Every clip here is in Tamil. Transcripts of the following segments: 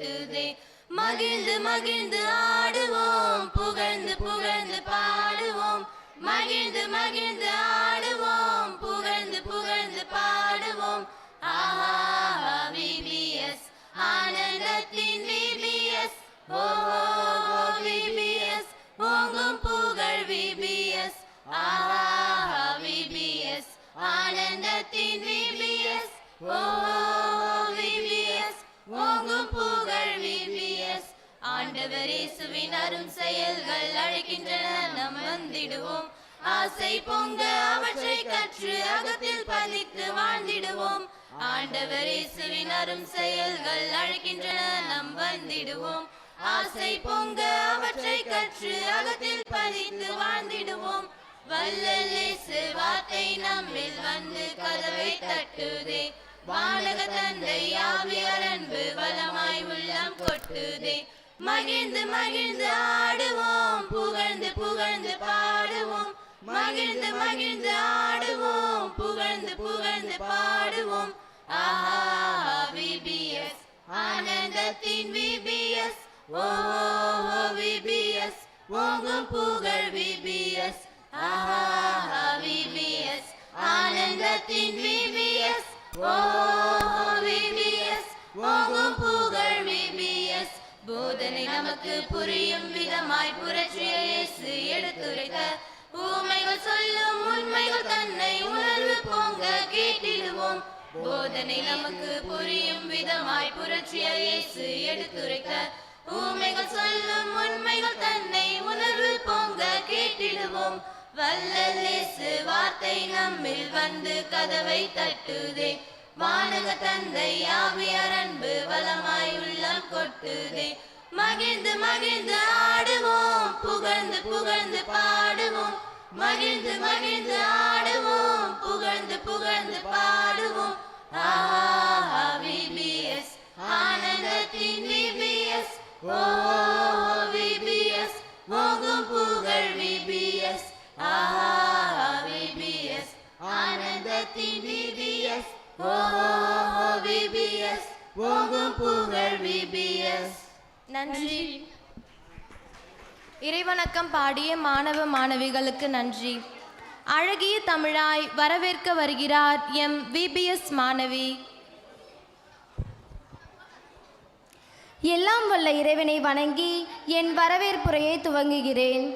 கொட்டுதே. மகிழ்ந்து மகிழ்ந்து ஆடுவோம், புகழ்ந்து புகழ்ந்து பாடுவோம். மகிழ்ந்து மகிழ்ந்து ஆடுவோம், புகழ்ந்து புகழ்ந்து பாடுவோம். ஆஹா விபிஎஸ், ஆனந்தத்தின் விபிஎஸ். ஓ விபிஎஸ், ஓங்கும் புகழ் விபிஎஸ். ஆஹா விபிஎஸ், ஆனந்தத்தின் விபிஎஸ். ஓ விபிஎஸ், ஓங்கும் புகழ் விபிஎஸ். ஆண்டவர் இயேசுவின் அரும் செயல்கள் அழைக்கின்றன, நாம் வந்திடுவோம். ஆசை பொங்க அவற்றை கற்று அகத்தில் பதித்து வாழ்ந்திடுவோம். ஆண்டவர் இயேசுவின் அரும் செயல்கள் அழைக்கின்றன, நாம் வந்திடுவோம். ஆசை பொங்க அவற்றை கற்று அகத்தில் பதித்து வாழ்ந்திடுவோம். வல்லல் இயேசு வார்த்தை நம்மில் வந்து கதவை தட்டுதே. வானக தந்தை ஆவியார் அன்பு வளமாய் உள்ளம் கொட்டுதே. மகிழ்ந்து மகிழ்ந்து ஆடுவோம், புகழ்ந்து புகழ்ந்து பாடுவோம். மகிழ்ந்து மகிழ்ந்து ஆடுவோம், புகழ்ந்து புகழ்ந்து பாடுவோம். ஆஹா விபிஎஸ், ஆனந்தத்தின் விபிஎஸ். ஓ விபிஎஸ், ஓங்கும் புகழ் விபிஎஸ். ஆஹா விபிஎஸ், ஆனந்தத்தின் விபிஎஸ். ஓ விபிஎஸ், ஓங்கும் புகழ் விபிஎஸ். போதனை நமக்கு புரியும் விதமாய் புரட்சிய இயேசு எடுத்துரைத்த ஊமைகள் சொல்லும் உண்மைகள் தன்னை உணர்வு பொங்க கேட்டிடுவோம். போதனை நமக்கு புரியும் விதமாய் புரட்சிய இயேசு எடுத்துரைத்த ஊமைகள் சொல்லும் உண்மைகள் தன்னை உணர்வு பொங்க கேட்டிடுவோம். வல்லல் இயேசு வார்த்தை நம்மில் வந்து கதவை தட்டுதே. வானக தந்தை ஆவியார் அன்பு வளமாய் உள்ளம் கொட்டுதே. மகிழ்ந்து மகிழ்ந்து ஆடுவோம், புகழ்ந்து புகழ்ந்து பாடுவோம். மகிழ்ந்து மகிழ்ந்து ஆடுவோம், புகழ்ந்து புகழ்ந்து பாடுவோம். ஆஹா விபிஎஸ், ஆனந்தத்தின் விபிஎஸ். ஓ விபிஎஸ், ஓங்கும் புகழ் விபிஎஸ். ஆஹா விபிஎஸ், ஆனந்தத்தின் விபிஎஸ். ஓ விபிஎஸ், ஓங்கும் புகழ் விபிஎஸ். நன்றி. இறைவணக்கம் பாடிய மாணவ மாணவிகளுக்கு நன்றி. அழகிய தமிழாய் வரவேற்க வருகிறார் எம் விபிஎஸ் மாணவி. எல்லாம் வல்ல இறைவனை வணங்கி என் வரவேற்புரையை துவங்குகிறேன்.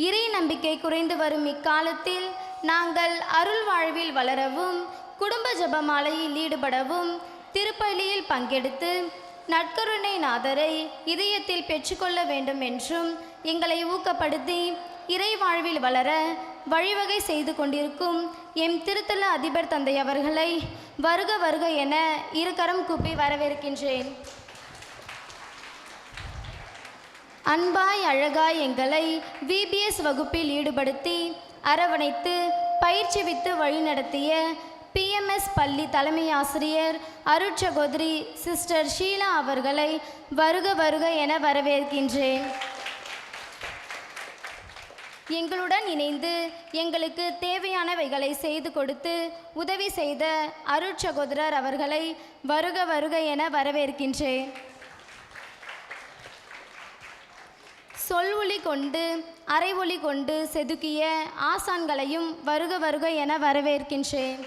இறை நம்பிக்கை குறைந்து வரும் இக்காலத்தில் நாங்கள் அருள் வாழ்வில் வளரவும், குடும்ப ஜெபமாலையில் ஈடுபடவும், திருப்பலியில் பங்கெடுத்து நற்கருணை நாதரை இதயத்தில் பெற்றுக்கொள்ள வேண்டும் என்றும் எங்களை ஊக்கப்படுத்தி இறை வாழ்வில் வளர வழிவகை செய்து கொண்டிருக்கும் எம் திருத்தல அதிபர் தந்தை அவர்களை வருக வருக என இருகரம் கூப்பி வரவேற்கின்றேன். அன்பாய் அழகாய் எங்களை விபிஎஸ் வகுப்பில் ஈடுபடுத்தி அரவணைத்து பயிற்சிவித்து வழிநடத்திய பிஎம்எஸ் பள்ளி தலைமை ஆசிரியர் அருட்சகோதரி சிஸ்டர் ஷீலா அவர்களை வருக வருக என வரவேற்கின்றேன். எங்களுடன் இணைந்து எங்களுக்கு தேவையானவைகளை செய்து கொடுத்து உதவி செய்த அருட்சகோதரர் அவர்களை வருக வருக என வரவேற்கின்றேன். சொல் ஒளி கொண்டு அரை ஒளி கொண்டு செதுக்கிய ஆசான்களையும் வருக வருக என வரவேற்கின்றேன்.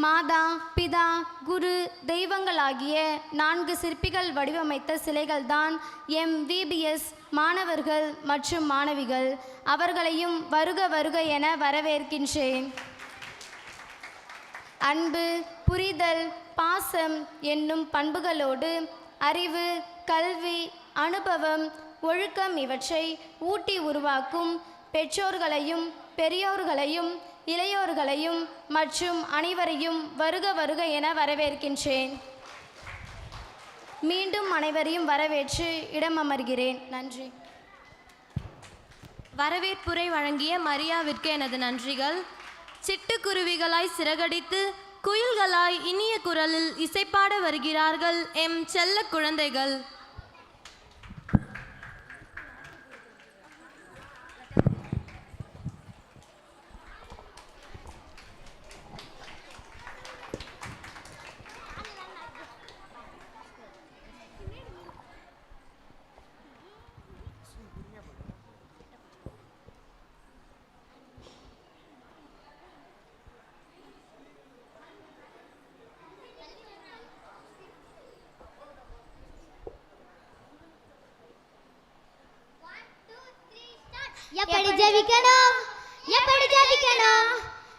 மாதா பிதா குரு தெய்வங்களாகிய 4 சிற்பிகள் வடிவமைத்த சிலைகள்தான் எம் விபிஎஸ் மாணவர்கள் மற்றும் மாணவிகள். அவர்களையும் வருக வருக என வரவேற்கின்றேன். அன்பு, புரிதல், பாசம் என்னும் பண்புகளோடு அறிவு, கல்வி, அனுபவம், ஒழுக்கம் இவற்றை ஊட்டி உருவாக்கும் பெற்றோர்களையும் பெரியோர்களையும் இளையோர்களையும் மற்றும் அனைவரையும் வருக வருக என வரவேற்கின்றேன். மீண்டும் அனைவரையும் வரவேற்று இடம் அமர்கிறேன். நன்றி. வரவேற்புரை வழங்கிய மரியாவிற்கு எனது நன்றிகள். சிட்டுக்குருவிகளாய் சிறகடித்து குயில்களாய் இனிய குரலில் இசைப்பாட வருகிறார்கள் எம் செல்ல குழந்தைகள்.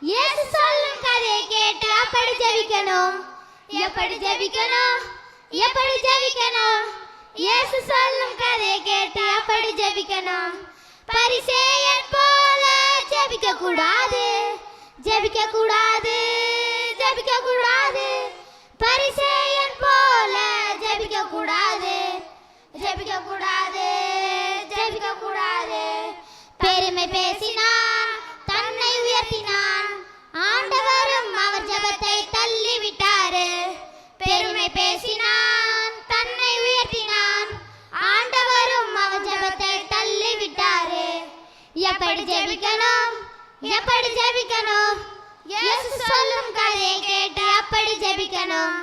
இயேசு சொல்லும் கதையை கேட்டு அப்படி ஜெபிக்கணும். எப்படி ஜெபிக்கணும்? எப்படி ஜெபிக்கணும்? இயேசு சொல்லும் கதையை கேட்டு அப்படி ஜெபிக்கணும். பரிசேயன் போல ஜெபிக்க கூடாது, ஜெபிக்க கூடாது, ஜெபிக்க கூடாது. பரிசேயன் போல ஜெபிக்க கூடாது, ஜெபிக்க கூடாது, ஜெபிக்க கூடாது. பெருமை பேசினான், தன்னை உயர்த்தினான், ஆண்டவரும் அவர் ஜெபத்தை தள்ளி விட்டாரு. பெருமை பேசினான், தன்னை உயர்த்தினான், ஆண்டவரும் அவர் ஜெபத்தை தள்ளி விட்டாரு. எப்படி ஜெபிக்கணும்? எப்படி ஜெபிக்கணும்? இயேசு சொல்லும் கதையை கேட்டு அப்படி ஜெபிக்கணும்.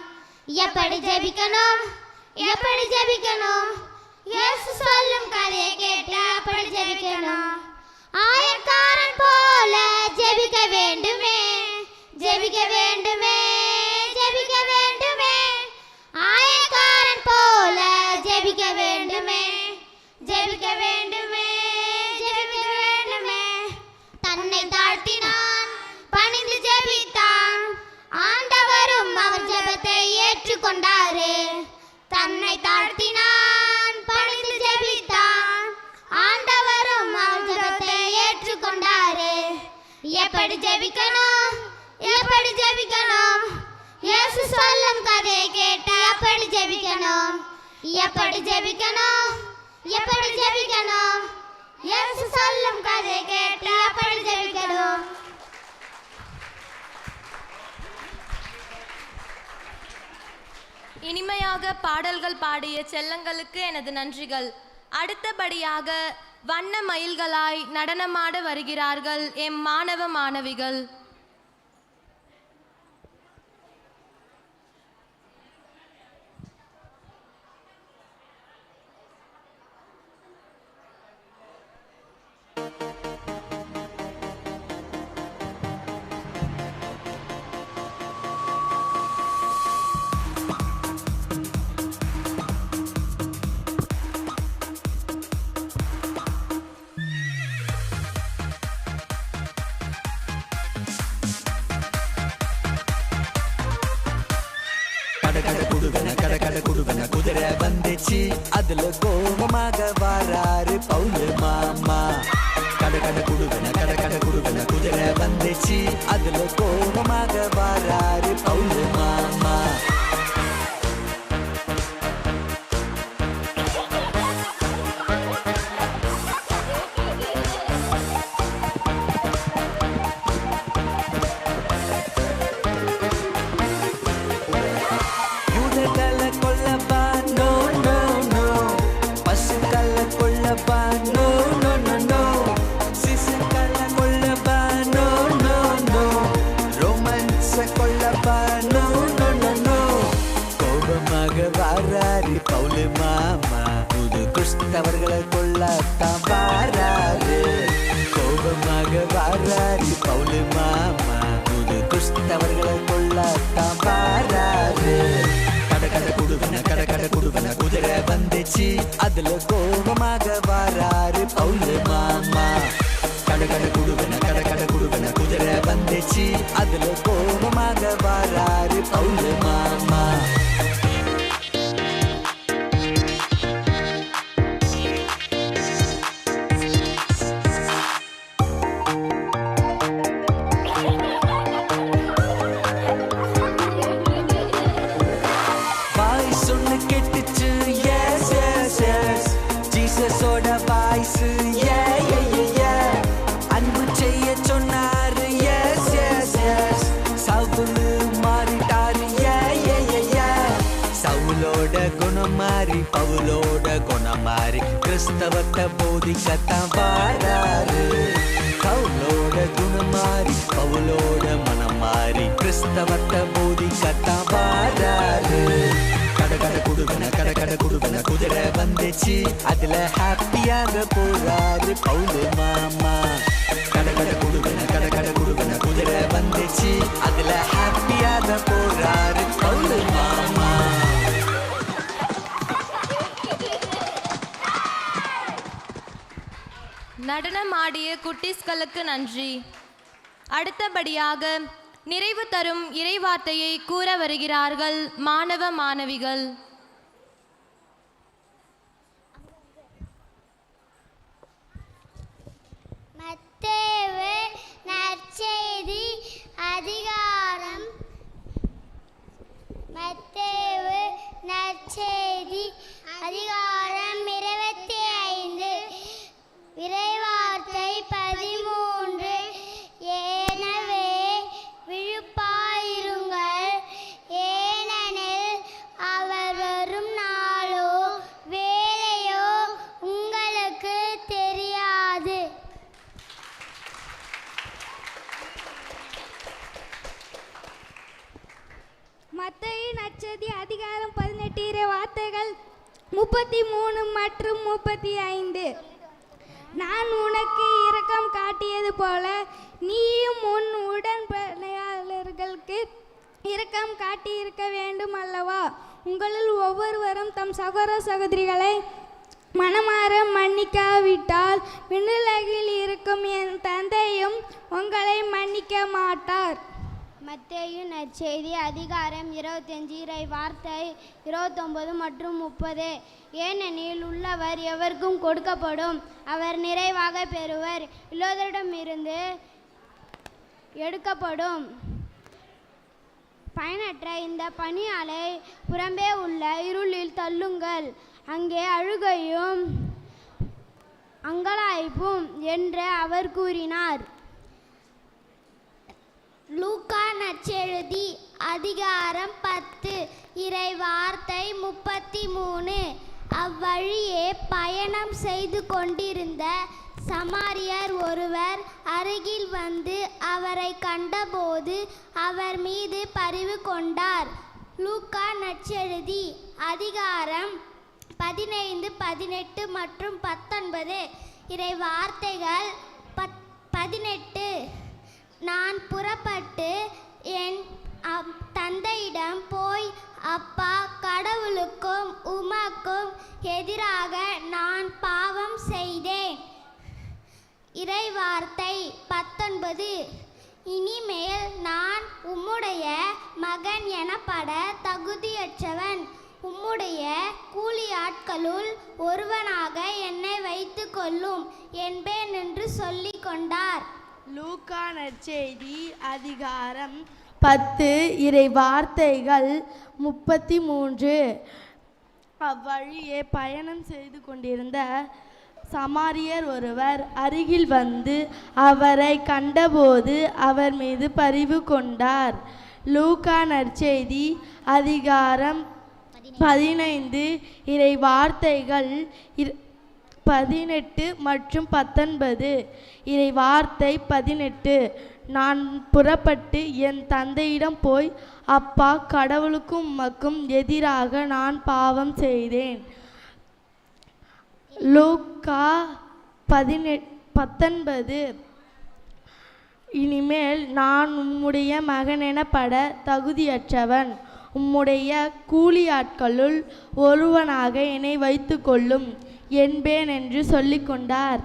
எப்படி ஜெபிக்கணும்? எப்படி ஜெபிக்கணும்? இயேசு சொல்லும் கதையை கேட்டு அப்படி ஜெபிக்கணும். ஆயக்காரன் போல ஜெபிக்க வேண்டுமே, ஜெபிக்க வேண்டுமே, ஜெபிக்க வேண்டுமே. ஆயக்காரன் போல ஜெபிக்க வேண்டுமே, ஜெபிக்க வேண்டுமே, ஜெபிக்க வேண்டுமே. தன்னை தாழ்த்தினான், பணிந்து ஜெபித்தான், ஆண்டவரும் அவர் ஜெபத்தை ஏற்றுக்கொண்டாரு. தன்னை தாழ்த்தினான், பணிந்து ஜெபித்தான், ஆண்டவரும் அவர் ஜெபத்தை ஏற்றுக்கொண்டாரு. எப்படி ஜெபிக்கணும்? எப்படி ஜெபிக்கணும்? இயேசு சொல்லும் கதையை கேட்டு அப்படி ஜெபிக்கணும். எப்படி ஜெபிக்கணும்? எப்படி ஜெபிக்கணும்? இயேசு சொல்லும் கதையை கேட்டு அப்படி ஜெபிக்கணும். இனிமையாக பாடல்கள் பாடிய செல்லங்களுக்கு எனது நன்றிகள். அடுத்தபடியாக வண்ண மயில்களாய் நடனமாட வருகிறார்கள் எம் மாணவ மாணவிகள். குதிரை வந்துச்சு, அதுல கோபமாக வாராரு பவுலு மாமா. கடை குடுவன குதிரை வந்துச்சு, அதுல கோபமாக வாராரு பவுலு மாமா. பவுலு மாமா புது கிறிஸ்தவர்களை கொள்ளத்தான் வாராரு. கோபமாக வாராரு பவுலு மாமா புது கிறிஸ்தவர்களை கொள்ளத்தான் வாராரு. கடை குடுவன குதிரை வந்துச்சு, அதுல கோபமாக வாராரு பவுலு மாமா. கடை குடுவன குதிரை வந்துச்சு, அதுல கோபமாக வாராரு பவுலு மாமா. அன்பு செய்ய சொன்னாரு, மாறிட்டாரு. சவுலோட குணம் மாறி பவுலோட குணம் மாறி கிறிஸ்தவத்தை போதிக்கத்தான் வாராரு. சவுலோட குணம் மாறி பவுலோட மனம் மாறி கிறிஸ்தவத்தை போதிக்கத்தான் வாராரு. கடை குடுவன குதிரை வந்துச்சு, அதுல ஹாப்பியாக போறாரு பவுலு மாமா. கடை குடுவன குதிரை வந்துச்சு, அதுல ஹாப்பியாக போறாரு பவுலு மாமா. நடனமாடிய குட்டீஸ்களுக்கு நன்றி. அடுத்தபடியாக நிறைவு தரும் இறைவார்த்தையை கூற வருகிறார்கள் மாணவ மாணவிகள். மத்தேயு நற்செய்தி அதிகாரம் மத்தேயு நற்செய்தி அதிகாரம் 25 இறைவார்த்தை 13. எனவே விழிப்பாயிருங்கள், ஏனெனில் அவர் வரும் நாளோ வேளையோ உங்களுக்கு தெரியாது. மத்தேயு நற்செய்தி அதிகாரம் 18 இறைவார்த்தைகள் 33 மற்றும் 35. நான் உனக்கு இரக்கம் காட்டியது போல நீயும் உன் உடன்படியாளர்களுக்கு இரக்கம் காட்டியிருக்க வேண்டும் அல்லவா? உங்களில் ஒவ்வொருவரும் தம் சகோதர சகோதரிகளை மனமாற மன்னிக்காவிட்டால் விண்ணுலகில் இருக்கும் என் தந்தையும் உங்களை மன்னிக்க மாட்டார். மத்தேயு நற்செய்தி அதிகாரம் 25 இறை வார்த்தை 29 மற்றும் 30. ஏனெனில் உள்ளவர் எவருக்கும் கொடுக்கப்படும், அவர் நிறைவாக பெறுவர், இல்லாதவரிடமிருந்து எடுக்கப்படும். பயனற்ற இந்த பணியாளை புறம்பே உள்ள இருளில் தள்ளுங்கள், அங்கே அழுகையும் அங்கலாய்ப்பும் என்று அவர் கூறினார். லூக்கா நற்செய்தி அதிகாரம் 10 இறை வார்த்தை 33. அவ்வழியே பயணம் செய்து கொண்டிருந்த சமாரியர் ஒருவர் அருகில் வந்து அவரை கண்டபோது அவர் மீது பரிவு கொண்டார். லூக்கா நற்செய்தி அதிகாரம் 15, 18 மற்றும் 19 இறை வார்த்தைகள் 18. நான் புறப்பட்டு என் தந்தையிடம் போய், அப்பா, கடவுளுக்கும் உமக்கும் எதிராக நான் பாவம் செய்தேன். இறை வார்த்தை 19. இனிமேல் நான் உம்முடைய மகன் எனப்பட தகுதியற்றவன், உம்முடைய கூலியாட்களுள் ஒருவனாக என்னை வைத்து கொள்ளும் என்பேன் என்று சொல்லிக் கொண்டார். லூக்கா நற்செய்தி அதிகாரம் 10 இறை வார்த்தைகள் 33. அவ்வழியே பயணம் செய்து கொண்டிருந்த சமாரியர் ஒருவர் அருகில் வந்து அவரை கண்டபோது அவர் மீது பரிவு கொண்டார். லூக்கா நற்செய்தி அதிகாரம் 15 இறை வார்த்தைகள் 18 மற்றும் 19 இறை வார்த்தை 18. நான் புறப்பட்டு என் தந்தையிடம் போய், அப்பா, கடவுளுக்கும் உமக்கும் எதிராக நான் பாவம் செய்தேன். லூக்கா 19. இனிமேல் நான் உம்முடைய மகன் எனப்பட தகுதியற்றவன், உம்முடைய கூலியாட்களுள் ஒருவனாக என்னை வைத்து கொள்ளும் என்பேன் என்று சொல்லிக் கொண்டார்.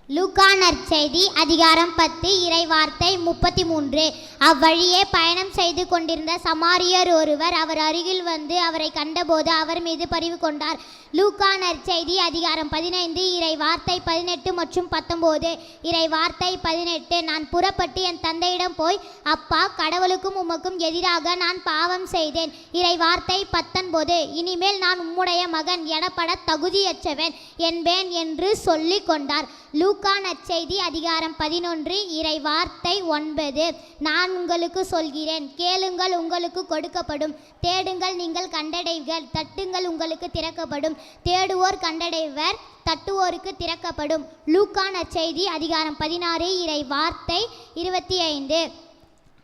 லூக்கா நற்செய்தி அதிகாரம் 10 இறை வார்த்தை 33. அவ்வழியே பயணம் செய்து கொண்டிருந்த சமாரியர் ஒருவர் அவர் அருகில் வந்து அவரை கண்டபோது அவர் மீது பரிவு கொண்டார். லூக்கா நற்செய்தி அதிகாரம் 15 இறை வார்த்தை 18 மற்றும் 19 இறை வார்த்தை 18. நான் புறப்பட்டு என் தந்தையிடம் போய், அப்பா, கடவுளுக்கும் உமக்கும் எதிராக நான் பாவம் செய்தேன். இறை வார்த்தை 19. இனிமேல் நான் உம்முடைய மகன் எனப்பட தகுதியற்றவன் என்பேன் என்று சொல்லிக் கொண்டார். லூக்கா நற்செய்தி அதிகாரம் 11 இறை வார்த்தை 9. நான் உங்களுக்கு சொல்கிறேன், கேளுங்கள், உங்களுக்கு கொடுக்கப்படும், தேடுங்கள், நீங்கள் கண்டடைவீர்கள், தட்டுங்கள், உங்களுக்கு திறக்கப்படும். தேடுவோர் கண்டடைவர், தட்டுவோருக்கு திறக்கப்படும். லூக்கா நற்செய்தி அதிகாரம் 16 இறை வார்த்தை 25.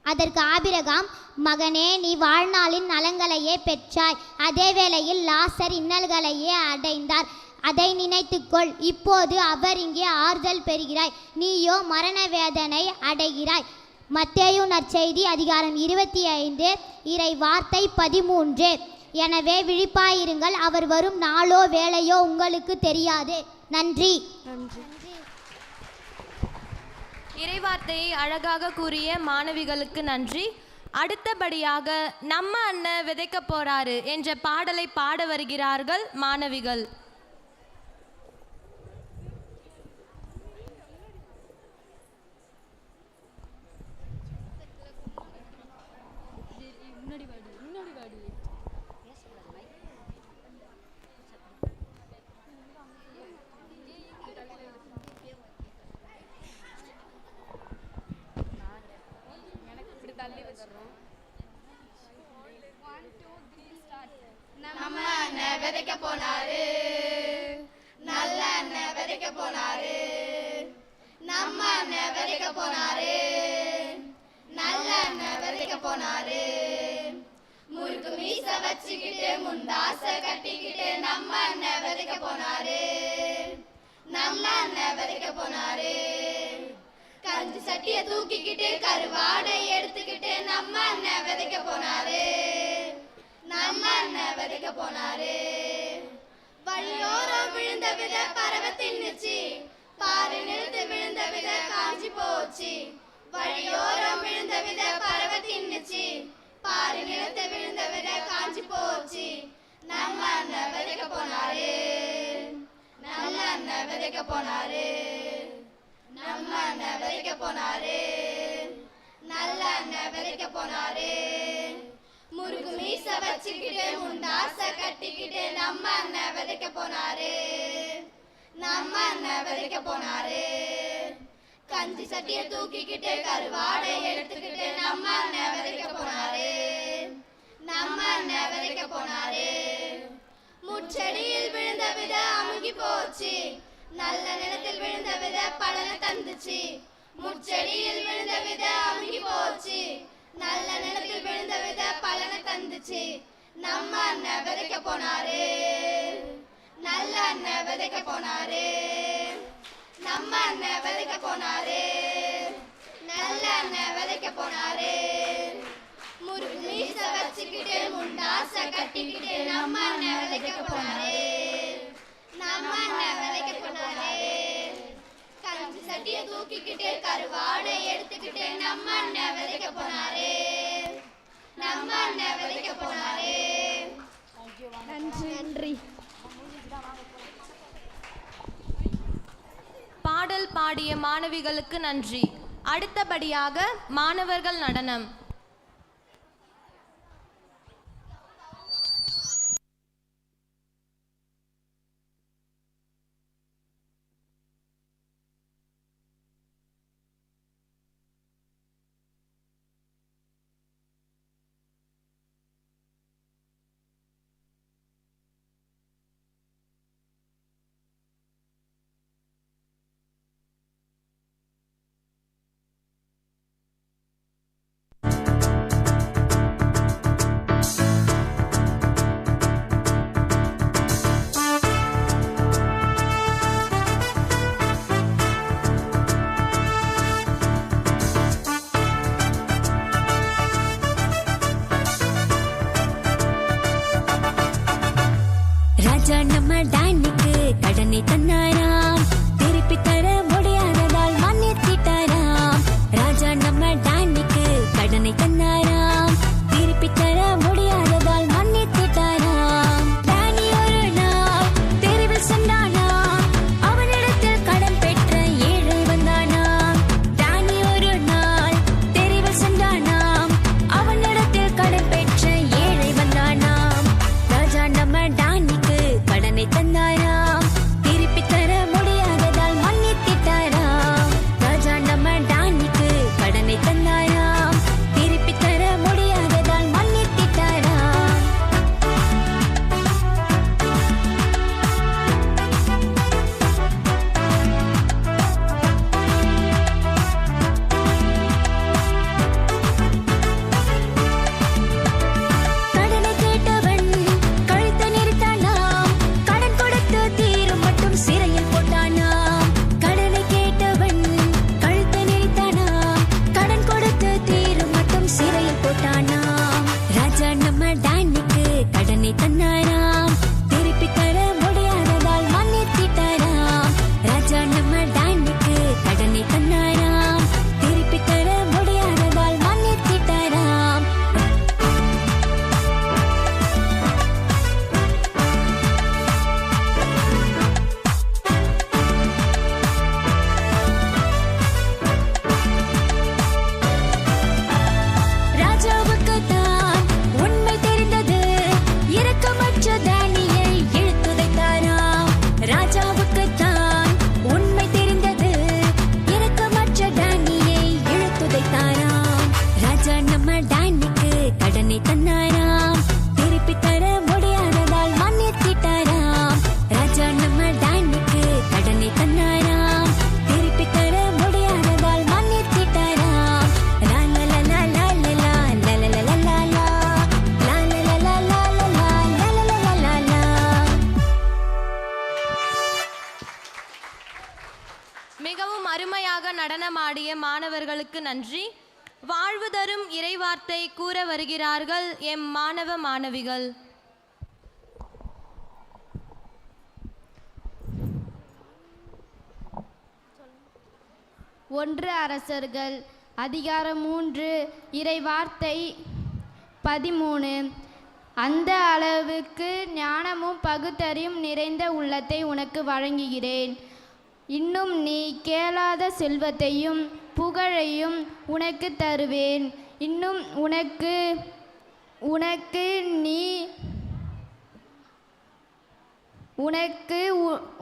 அதற்கு ஆபிரகாம், மகனே, நீ வாழ்நாளின் நலங்களையே பெற்றாய், அதே வேளையில் லாசர் இன்னல்களையே அடைந்தார். அதை நினைத்துக்கொள். இப்போது அவர் இங்கே ஆறுதல் பெறுகிறாய், நீயோ மரண வேதனை அடைகிறாய். மத்தேயு நற்செய்தி அதிகாரம் 25 இறை வார்த்தை 13. எனவே விழிப்பாயிருங்கள், அவர் வரும் நாளோ வேளையோ உங்களுக்கு தெரியாது. நன்றி. இறைவார்த்தையை அழகாக கூறிய மாணவிகளுக்கு நன்றி. அடுத்தபடியாக நம்ம அண்ணன் விதைக்க போறாரு என்ற பாடலை பாட வருகிறார்கள் மாணவிகள். நம்ம அண்ணன் விதைக்க போனாரு, நல்ல அண்ணன் விதைக்க போனாரு. நம்ம அண்ணன் விதைக்க போனாரு, நல்ல அண்ணன் விதைக்க போனாரு. முறுக்கு மீச வச்சுக்கிட்டு முண்டாச கட்டிக்கிட்டு நம்ம அண்ணன் விதைக்க போனாரு, நம்ம அண்ணன் விதைக்க போனாரு. கஞ்சி சட்டிய தூக்கிக்கிட்டு கருவாடை எடுத்துக்கிட்டு நம்ம அண்ணன் விதைக்க போனாரு, நம்ம அண்ணன் விதைக்க போனாரு. வழியோரம் விழுந்த வித பறவை தின்னுச்சு, பாரு நிறுத்து விழுந்த வித காஞ்சி போச்சு. வழியோரம் விழுந்த வித பறவை தின்னுச்சு, பாரு நிறுத்து விழுந்த வித காஞ்சி போச்சு. நம்ம அண்ணன் விதைக்க போனாரு, நல்ல அண்ணன் விதைக்க போனாரு. நம்ம அண்ணன் விதைக்க போனாரு, நல்ல அண்ணன் விதைக்க போனாரு. முறுக்கு மீச வச்சுக்கிட்டு முண்டாச கட்டிக்கிட்டு நம்ம அண்ணன் விதைக்க போனாரு, நம்ம அண்ணன் விதைக்க போனாரு. கஞ்சி சட்டிய தூக்கிக்கிட்டு கருவாடை எடுத்துக்கிட்டு நம்ம அண்ணன் விதைக்க போனாரு, நம்ம அண்ணன் விதைக்க போனாரு. முச்செடியில் விழுந்த வித அமுகி போச்சு, நல்ல நிலத்தில் விழுந்த வித பலனை தந்துச்சு. முச்செடியில் விழுந்த வித அமுகி போச்சு, நல்ல நிலத்தில் விழுந்த வித பலனை தந்துச்சு. நம்ம அண்ணன் விதைக்க போனாரு, நல்ல அண்ணன் விதைக்க போனாரு. நம்ம அண்ணன் விதைக்க போனாரு, நல்ல அண்ணன் விதைக்க போனாரு. முறுக்கு மீச வச்சுக்கிட்டு முண்டாச கட்டிக்கிட்டு நம்ம அண்ணன் விதைக்க போனாரு, நம்ம அண்ணன் விதைக்க போனாரு. கஞ்சி சட்டிய தூக்கிக்கிட்டு கருவாடை எடுத்துக்கிட்டு நம்ம அண்ணன் விதைக்க போனாரு, நம்ம அண்ணன் விதைக்க போனாரு. நன்றி. பாடல் பாடிய மாணவிகளுக்கு நன்றி. அடுத்தபடியாக மாணவர்கள் நடனம். திருப்பி தர கடனை தந்தாராம், திருப்பி தர முடியாததால் மன்னிச்சிட்டாராம். ராஜா நம்ம டானிக்கு கடனை தந்தாராம், திருப்பி தர முடியாததால் மன்னிச்சிட்டாராம். லாலலலா லாலலா லாலலலா லாலலலா லாலலா லாலலா. மிகவும் அருமையாக நடனமாடிய மாணவர்களுக்கு நன்றி. வாழ்வு தரும் இறைவார்த்தை கூற வருகிறார்கள் எம் மாணவ மாணவிகள். ஒன்று அரசர்கள் அதிகாரம் 3 இறைவார்த்தை 13. அந்த அளவுக்கு ஞானமும் பகுத்தறியும் நிறைந்த உள்ளத்தை உனக்கு வழங்குகிறேன். இன்னும் நீ கேளாத செல்வத்தையும் புகழையும் உனக்கு தருவேன். இன்னும் உனக்கு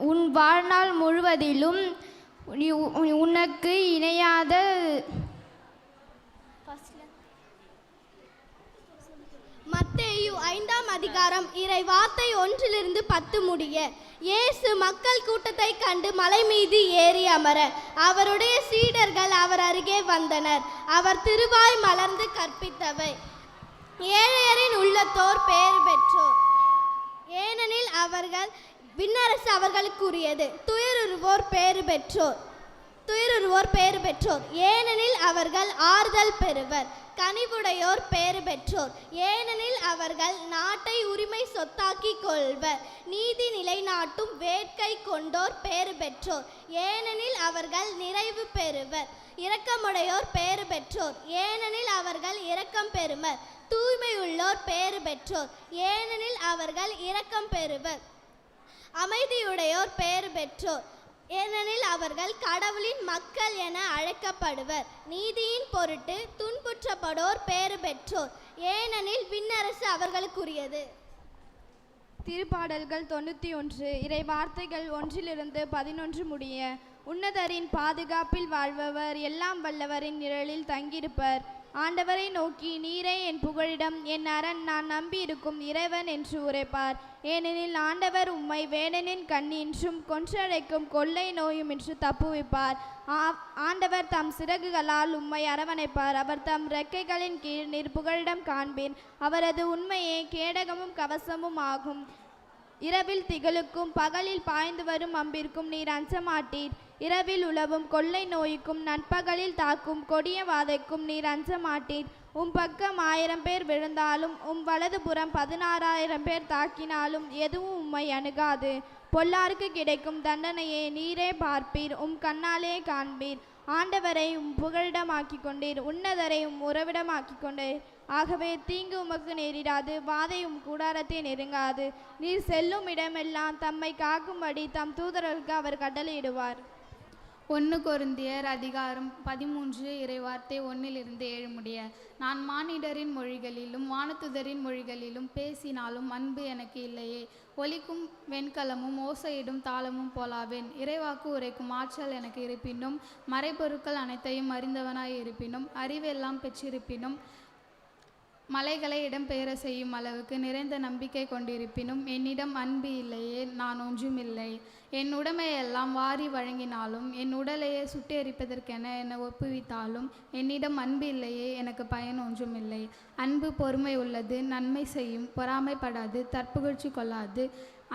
உன் வாழ்நாள் முழுவதிலும் உனக்கு இணையாத மத்தேயு 5ஆம் அதிகாரம் இறை வார்த்தை 1-10 முடிய. இயேசு மக்கள் கூட்டத்தை கண்டு மலை மீது ஏறி அமர அவருடைய சீடர்கள் அவர் அருகே வந்தனர். அவர் திருவாய் மலர்ந்து கற்பித்தவை. ஏழையரின் உள்ளத்தோர் பேறு பெற்றோர், ஏனெனில் அவர்கள் விண்ணரசு அவர்களுக்குரியது. துயருறுவோர் பேறு பெற்றோர், ஏனெனில் அவர்கள் ஆறுதல் பெறுவர். கனிவுடையோர் பேறு பெற்றோர், ஏனெனில் அவர்கள் நாட்டை உரிமை சொத்தாக்கி கொள்வர். நீதி நிலைநாட்டும் வேட்கை கொண்டோர் பேறு பெற்றோர், ஏனெனில் அவர்கள் நிறைவு பெறுவர். இரக்கமுடையோர் பேறு பெற்றோர், ஏனெனில் அவர்கள் இரக்கம் பெறுவர். தூய்மையுள்ளோர் பேறு பெற்றோர், ஏனெனில் அவர்கள் இரக்கம் பெறுவர். அமைதியுடையோர் பேறு பெற்றோர், ஏனெனில் அவர்கள் கடவுளின் மக்கள் என அழைக்கப்படுவர். நீதியின் பொருட்டு துன்புற்றப்படுவோர் பேறு பெற்றோர், ஏனெனில் விண்ணரசு அவர்களுக்குரியது. திருப்பாடல்கள் 91 இறை வார்த்தைகள் 1-11 முடிய. உன்னதரின் பாதுகாப்பில் வாழ்பவர் எல்லாம் வல்லவரின் நிழலில் தங்கியிருப்பர். ஆண்டவரை நோக்கி, நீரே என் புகழிடம், என் அரண், நான் நம்பியிருக்கும் இறைவன் என்று உரைப்பார். ஏனெனில் ஆண்டவர் உம்மை வேடனின் கண்ணின்றும் கொன்றழைக்கும் கொள்ளை நோயும் என்று தப்புவிப்பார். ஆண்டவர் தம் சிறகுகளால் உம்மை அரவணைப்பார். அவர் தம் இறக்கைகளின் கீழ் நீர் புகழிடம் காண்பீர். அவரது உண்மையே கேடகமும் கவசமும் ஆகும். இரவில் திகழுக்கும் பகலில் பாய்ந்து வரும் அம்பிற்கும் நீர் அஞ்சமாட்டீர். இரவில் உலவும் கொள்ளை நோய்க்கும் நண்பகலில் தாக்கும் கொடிய வாதைக்கும் நீர் அஞ்சமாட்டீர். உம் பக்கம் 1000 பேர் விழுந்தாலும் உம் வலதுபுறம் 16,000 பேர் தாக்கினாலும் எதுவும் உம்மை அணுகாது. பொல்லாருக்கு கிடைக்கும் தண்டனையை நீரே பார்ப்பீர், உம் கண்ணாலே காண்பீர். ஆண்டவரை உம் புகழிடமாக்கிக் கொண்டீர், உன்னதரை உம் உறவிடமாக்கிக் கொண்டீர். ஆகவே தீங்கு உமக்கு நேரிடாது, வாதை உம் கூடாரத்தை நெருங்காது. நீர் செல்லும் இடமெல்லாம் தம்மை காக்கும்படி தம் தூதர்களுக்கு அவர் கட்டளையிடுவார். 1 கொரிந்தியர் அதிகாரம் 13 இறைவார்த்தை 1-7 முடிய. நான் மானிடரின் மொழிகளிலும் வானதுதரின் மொழிகளிலும் பேசினாலும் அன்பு எனக்கு இல்லையே. ஒலிக்கும் வெண்கலமும் ஓசையிடும் தாளமும் போலாவேன். இறைவாக்கு உரைக்கும் ஆற்றல் எனக்கு இருப்பினும், மறைபொருட்கள் அனைத்தையும் அறிந்தவனாய் இருப்பினும், அறிவெல்லாம் பெற்றிருப்பினும், மலைகளை இடம்பெயர செய்யும் அளவுக்கு நிறைந்த நம்பிக்கை கொண்டிருப்பினும், என்னிடம் அன்பு இல்லையே நான் ஒன்றுமில்லை. என் உடைமையெல்லாம் வாரி வழங்கினாலும், என் உடலையே சுட்டெரிப்பதற்கென என்னை ஒப்புவித்தாலும், என்னிடம் அன்பு இல்லையே எனக்கு பயன் ஒன்றுமில்லை. அன்பு பொறுமை உள்ளது, நன்மை செய்யும், பொறாமைப்படாது, தற்புகழ்ச்சி கொள்ளாது.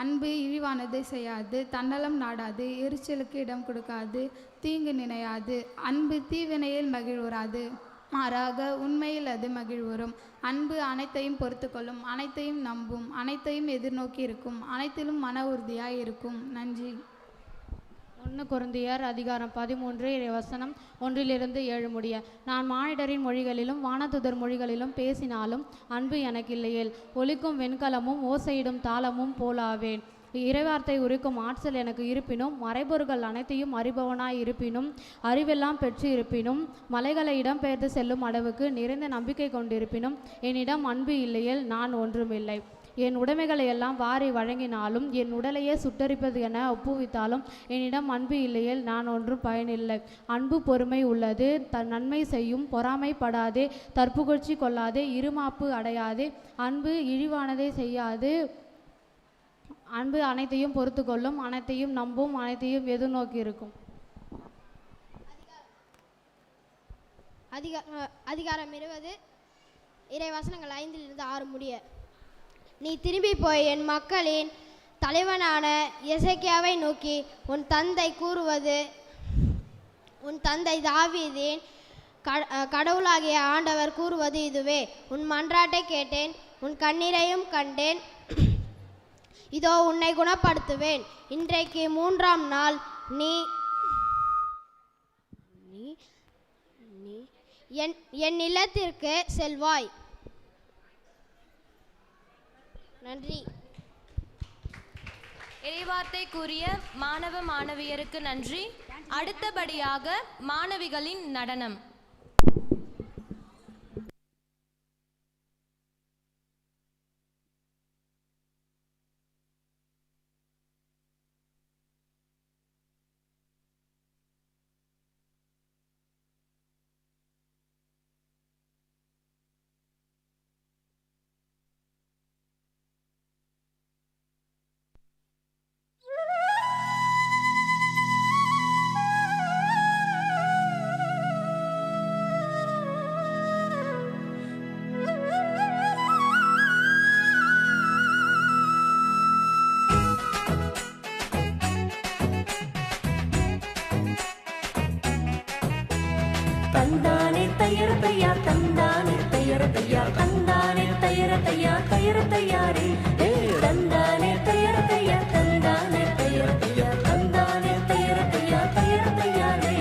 அன்பு இழிவானதை செய்யாது, தன்னலம் நாடாது, எரிச்சலுக்கு இடம் கொடுக்காது, தீங்கு நினையாது. அன்பு தீவினையில் மகிழ்வுறாது, மாறாக உண்மையில் அது மகிழ்வுறும். அன்பு அனைத்தையும் பொறுத்து கொள்ளும், அனைத்தையும் நம்பும், அனைத்தையும் எதிர்நோக்கி இருக்கும், அனைத்திலும் மன உறுதியாய் இருக்கும். நன்றி. 1 கொரிந்தியர் அதிகாரம் 13 இறைவசனம் 1-7 முடிய. நான் மானிடரின் மொழிகளிலும் வானதுதர் மொழிகளிலும் பேசினாலும் அன்பு எனக்கு இல்லையேல் ஒலிக்கும் வெண்கலமும் ஓசையிடும் தாளமும் போலாவேன். இறைவார்த்தை உரைக்கும் ஆற்றல் எனக்கு இருப்பினும், மறைபொருள்கள் அனைத்தையும் அறிபவனாய் இருப்பினும், அறிவெல்லாம் பெற்று இருப்பினும், மலைகளை இடம்பெயர்ந்து செல்லும் அளவுக்கு நிறைந்த நம்பிக்கை கொண்டிருப்பினும், என்னிடம் அன்பு இல்லையேல் நான் ஒன்றுமில்லை. என் உடைமைகளை எல்லாம் வாரி வழங்கினாலும் என் உடலையே சுட்டரிப்பது என ஒப்புவித்தாலும் என்னிடம் அன்பு இல்லையேல் நான் ஒன்றும் பயனில்லை. அன்பு பொறுமை உள்ளது, நன்மை செய்யும், பொறாமைப்படாதே, தற்புகழ்ச்சி கொள்ளாதே, இருமாப்பு அடையாதே, அன்பு இழிவானதை செய்யாது, அன்பு அனைத்தையும் பொறுத்து கொள்ளும், அனைத்தையும் நம்பும், அனைத்தையும் எதிர்நோக்கி இருக்கும். அதிகாரம் 20 இறைவசனங்கள் 5-6 முடிய. நீ திரும்பி போய் என் மக்களின் தலைவனான எசேக்கியாவை நோக்கி, உன் தந்தை தாவீதின் கடவுளாகிய ஆண்டவர் கூறுவது இதுவே, உன் மன்றாட்டை கேட்டேன், உன் கண்ணீரையும் கண்டேன், இதோ உன்னை குணப்படுத்துவேன். இன்றைக்கு 3ஆம் நாள் நீ என் இல்லத்திற்கு செல்வாய். நன்றி. இறைவார்த்தை கூறிய மாணவ மாணவியருக்கு நன்றி. அடுத்தபடியாக மாணவிகளின் நடனம். தந்தானே தையரத்தையா தந்தானே தையரத்தையா தந்தானே தையரத்தையா தையரத்தையாரே தந்தானே தையரத்தையா தந்தானே தையரத்தையா தந்தானே தையரத்தையா தையரத்தையாரே.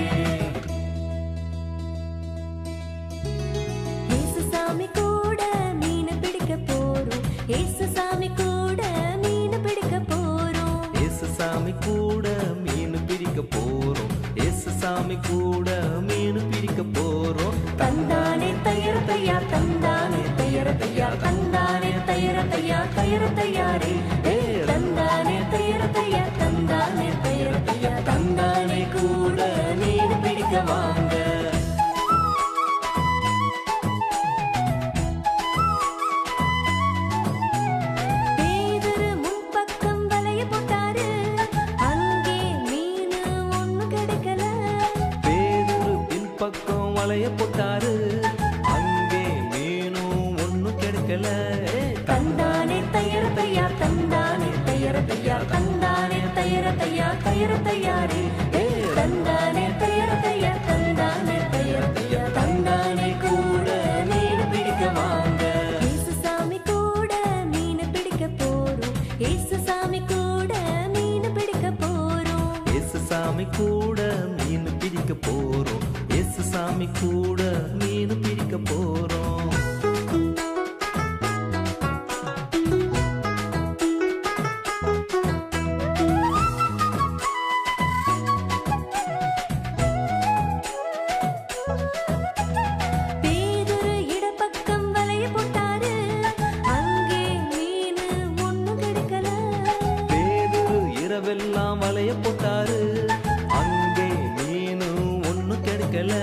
ஏசுசாமி கூட மீன் பிடிக்க போறோம், ஏசுசாமி கூட மீன் பிடிக்க போறோம், ஏசுசாமி கூட மீன் பிடிக்க போறோம், ஏசுசாமி கூட மீன் பிடிக்க போறோம். தந்தானே தையரத்தையா தந்தானே தையரத்தையா தந்தானே தையரத்தையா தையரத்தையாரே தந்தானே தையரத்தையா தந்தானே தையரத்தையா தந்தானே கூட மீன் பிடிக்க வாங்க. பேதுரு முன்பக்கம் வலைய போட்டாரு, அங்கே மீன் ஒண்ணு கிடைக்கல. பேதுரு பின்பக்கம் வலைய போட்டாரு, அங்கே மீனும் ஒண்ணும் கிடைக்கல. தந்தானே தையரத்தையா தந்தானே தையரத்தையா தந்தானே தையரத்தையா தையரத்தையாரே தந்தானே தையரத்தையா தந்தானே தையரத்தையா தந்தானே கூட மீன் பிடிக்க வாங்க. ஏசுசாமி கூட மீன் பிடிக்க போறோம், ஏசுசாமி கூட மீன் பிடிக்க போறோம், ஏசுசாமி கூட மீன் பிடிக்க போறோம், ஏசுசாமி கூட மீன் பிடிக்க போறோம். பேதுரு இடப்பக்கம் வலைய போட்டாரு, அங்கே மீன் ஒண்ணு கிடைக்கல. பேதுரு இரவெல்லாம் வலைய போட்டாரு, அங்கே மீனும் ஒண்ணும் கிடைக்கல.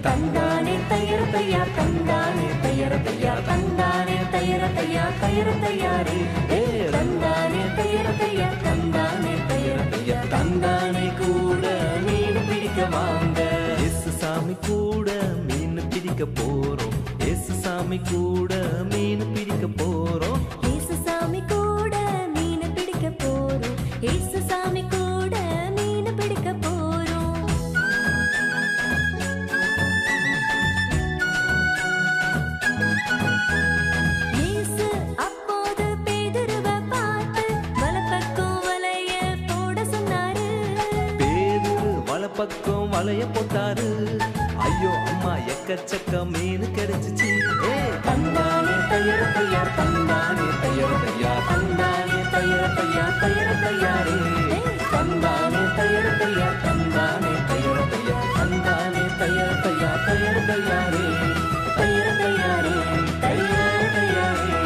தந்தானே தையரத்தையா தந்தானே தையரத்தையா தந்தானே தையரத்தையா தையரத்தையாரே தந்தானே தையரத்தையா தந்தானே தையரத்தையா தந்தானே கூட மீன் பிடிக்க வாங்க. ஏசுசாமி கூட மீன் பிடிக்க போறோம், ஏசுசாமி கூட மீன் பிடிக்க போறோம். ஏசுசாமி கூட மீன் பிடிக்க போறோம், ஏசுசாமி கூட மீன் பிடிக்க போறோம். இயேசு அப்போது பேதுருவை பார்த்து வலப்பக்கம் வலைய போட சொன்னாரு. பேதுரு வலப்பக்கம் வலைய போட்டாரு, ஐயோ அம்மா எக்கச்சக்க மீன் கிடைச்சிச்சு. தந்தானே தையரத்தையா தந்தானே தையரத்தையா தந்தானே தையரத்தையா தையரத்தையாரே தந்தானே தையரத்தையா தந்தானே தையரத்தையா தந்தானே தையரத்தையா தையரத்தையாரே தையரத்தையாரே தையரத்தையாரே.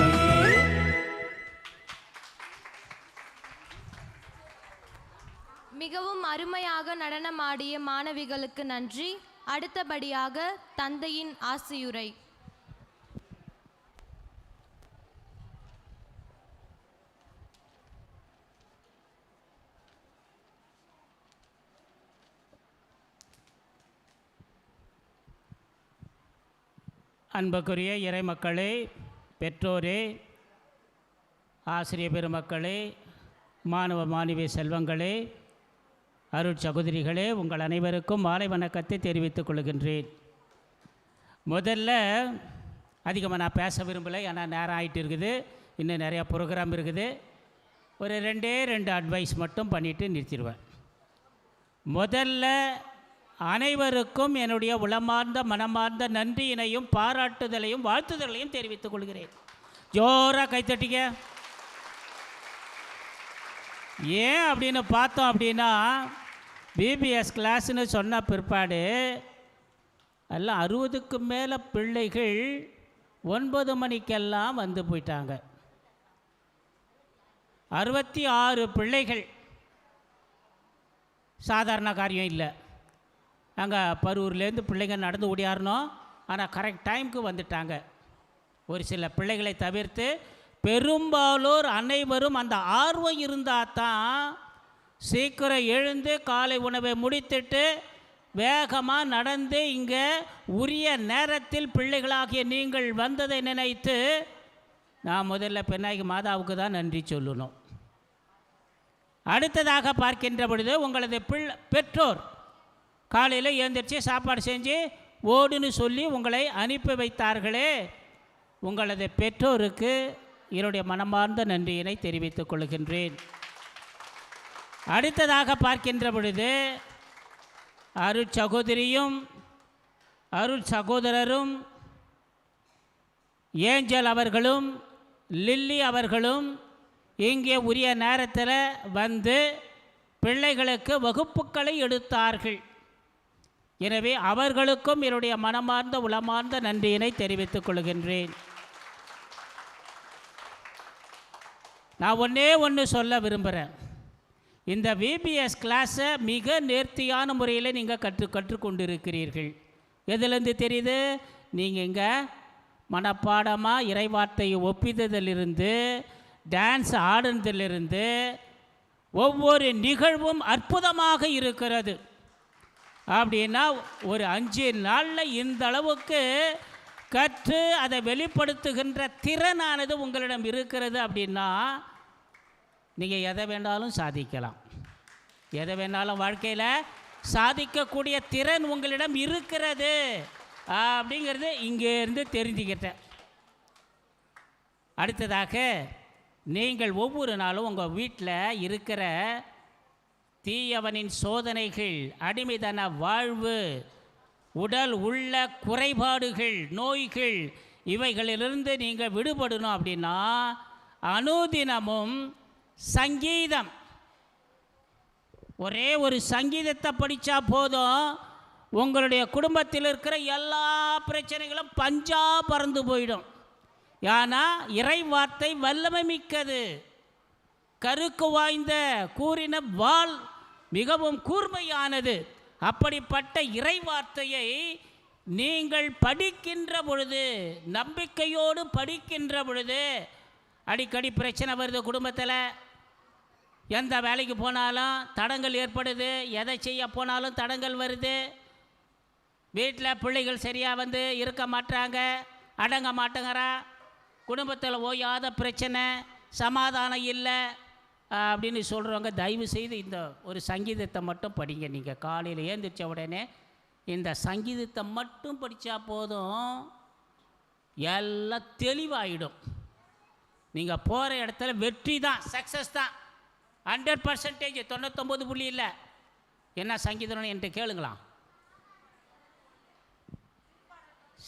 நடனமாடிய மாணவிகளுக்கு நன்றி. அடுத்தபடியாக தந்தையின் ஆசியுரை. அன்புக்குரிய இறைமக்களே, பெற்றோரே, ஆசிரிய பெருமக்களே, மாணவ மாணவி செல்வங்களே, அருட்சகோதரிகளே, உங்கள் அனைவருக்கும் மாலை வணக்கத்தை தெரிவித்துக் கொள்கின்றேன். முதல்ல அதிகமாக நான் பேச விரும்பலை, ஏன்னா நேரம் ஆகிட்டு இருக்குது, இன்னும் நிறையா ப்ரோக்ராம் இருக்குது. ஒரு ரெண்டு அட்வைஸ் மட்டும் பண்ணிவிட்டு நிறுத்திடுவேன். முதல்ல அனைவருக்கும் என்னுடைய உளமார்ந்த மனமார்ந்த நன்றியினையும் பாராட்டுதலையும் வாழ்த்துதலையும் தெரிவித்துக் கொள்கிறேன். ஜோராக கைத்தட்டிங்க. ஏன் அப்படின்னு பார்த்தோம் அப்படின்னா, பிபிஎஸ் கிளாஸ்னு சொன்ன பிற்பாடு எல்லாம் 60க்கு மேலே பிள்ளைகள் 9 மணிக்கெல்லாம் வந்து போயிட்டாங்க. 66 பிள்ளைகள் சாதாரண காரியம் இல்லை. அங்கே பரூர்லேருந்து பிள்ளைங்க நடந்து ஓடியாரணும், ஆனால் கரெக்ட் டைமுக்கு வந்துட்டாங்க. ஒரு சில பிள்ளைகளை தவிர்த்து பெரும்பாலோர் அனைவரும் அந்த ஆர்வம் இருந்தால் தான் சீக்கிரம் எழுந்து காலை உணவை முடித்துட்டு வேகமாக நடந்து இங்கே உரிய நேரத்தில் பிள்ளைகளாகிய நீங்கள் வந்ததை நினைத்து நான் முதல்ல பெண்ணாகி மாதாவுக்கு தான் நன்றி சொல்லணும். அடுத்ததாக பார்க்கின்ற பொழுது உங்களது பெற்றோர் காலையில் எழுந்திரிச்சு சாப்பாடு செஞ்சு ஓடுன்னு சொல்லி உங்களை அனுப்பி வைத்தார்களே, உங்களது பெற்றோருக்கு என்னுடைய மனமார்ந்த நன்றியினை தெரிவித்துக் கொள்கின்றேன். அடுத்ததாக பார்க்கின்ற பொழுது அருட்சகோதரியும் அருட்சகோதரரும் ஏஞ்சல் அவர்களும் லில்லி அவர்களும் இங்கே உரிய நேரத்தில் வந்து பிள்ளைகளுக்கு வகுப்புகளை எடுத்தார்கள். எனவே அவர்களுக்கும் என்னுடைய மனமார்ந்த உளமார்ந்த நன்றியினை தெரிவித்துக் கொள்கின்றேன். நான் ஒன்று சொல்ல விரும்புகிறேன். இந்த விபிஎஸ் கிளாஸை மிக நேர்த்தியான முறையில் நீங்கள் கற்றுக்கொண்டு இருக்கிறீர்கள். எதுலேருந்து தெரியுது? நீங்கள் இங்கே மனப்பாடமாக இறைவார்த்தையை ஒப்பித்ததிலிருந்து டான்ஸ் ஆடுனதிலிருந்து ஒவ்வொரு நிகழ்வும் அற்புதமாக இருக்கிறது. அப்படின்னா ஒரு 5 நாளில் இந்த அளவுக்கு கற்று அதை வெளிப்படுத்துகின்ற திறனானது உங்களிடம் இருக்கிறது. அப்படின்னா நீங்கள் எதை வேணாலும் சாதிக்கலாம், எதை வேணாலும் வாழ்க்கையில் சாதிக்கக்கூடிய திறன் உங்களிடம் இருக்கிறது அப்படிங்கிறது இங்கேருந்து தெரிஞ்சுக்கிட்டேன். அடுத்ததாக நீங்கள் ஒவ்வொரு நாளும் உங்கள் வீட்டில் இருக்கிற தீயவனின் சோதனைகள், அடிமைதன வாழ்வு, உடல் உள்ள குறைபாடுகள், நோய்கள், இவைகளிலிருந்து நீங்கள் விடுபடணும். அப்படின்னா அனுதினமும் சங்கீதம், ஒரே ஒரு சங்கீதத்தை படித்தா போதும், உங்களுடைய குடும்பத்தில் இருக்கிற எல்லா பிரச்சனைகளும் பஞ்சா பறந்து போயிடும். ஏன்னா இறை வார்த்தை வல்லமை மிக்கது, கருக்கு வாய்ந்த கூறின வாள் மிகவும் கூர்மையானது. அப்படிப்பட்ட இறை வார்த்தையை நீங்கள் படிக்கின்ற பொழுது, நம்பிக்கையோடு படிக்கின்ற பொழுது, அடிக்கடி பிரச்சனை வருது குடும்பத்தில், எந்த வேலைக்கு போனாலும் தடங்கள் ஏற்படுது, எதை செய்ய போனாலும் தடங்கள் வருது, வீட்டில் பிள்ளைகள் சரியாக வந்து இருக்க மாட்டாங்க, அடங்க மாட்டேங்கிறா, குடும்பத்தில் ஓயாத பிரச்சனை, சமாதானம் இல்லை அப்படின்னு சொல்கிறவங்க தயவு செய்து இந்த ஒரு சங்கீதத்தை மட்டும் படிங்க. நீங்கள் காலையில் ஏந்திரிச்ச உடனே இந்த சங்கீதத்தை மட்டும் படித்தா போதும், எல்லாம் தெளிவாயிடும். நீங்கள் போகிற இடத்துல வெற்றி தான், சக்ஸஸ் தான், 100%. 99 புள்ளி இல்லை. என்ன சங்கீதம்னு என்கிட்ட கேளுங்களாம்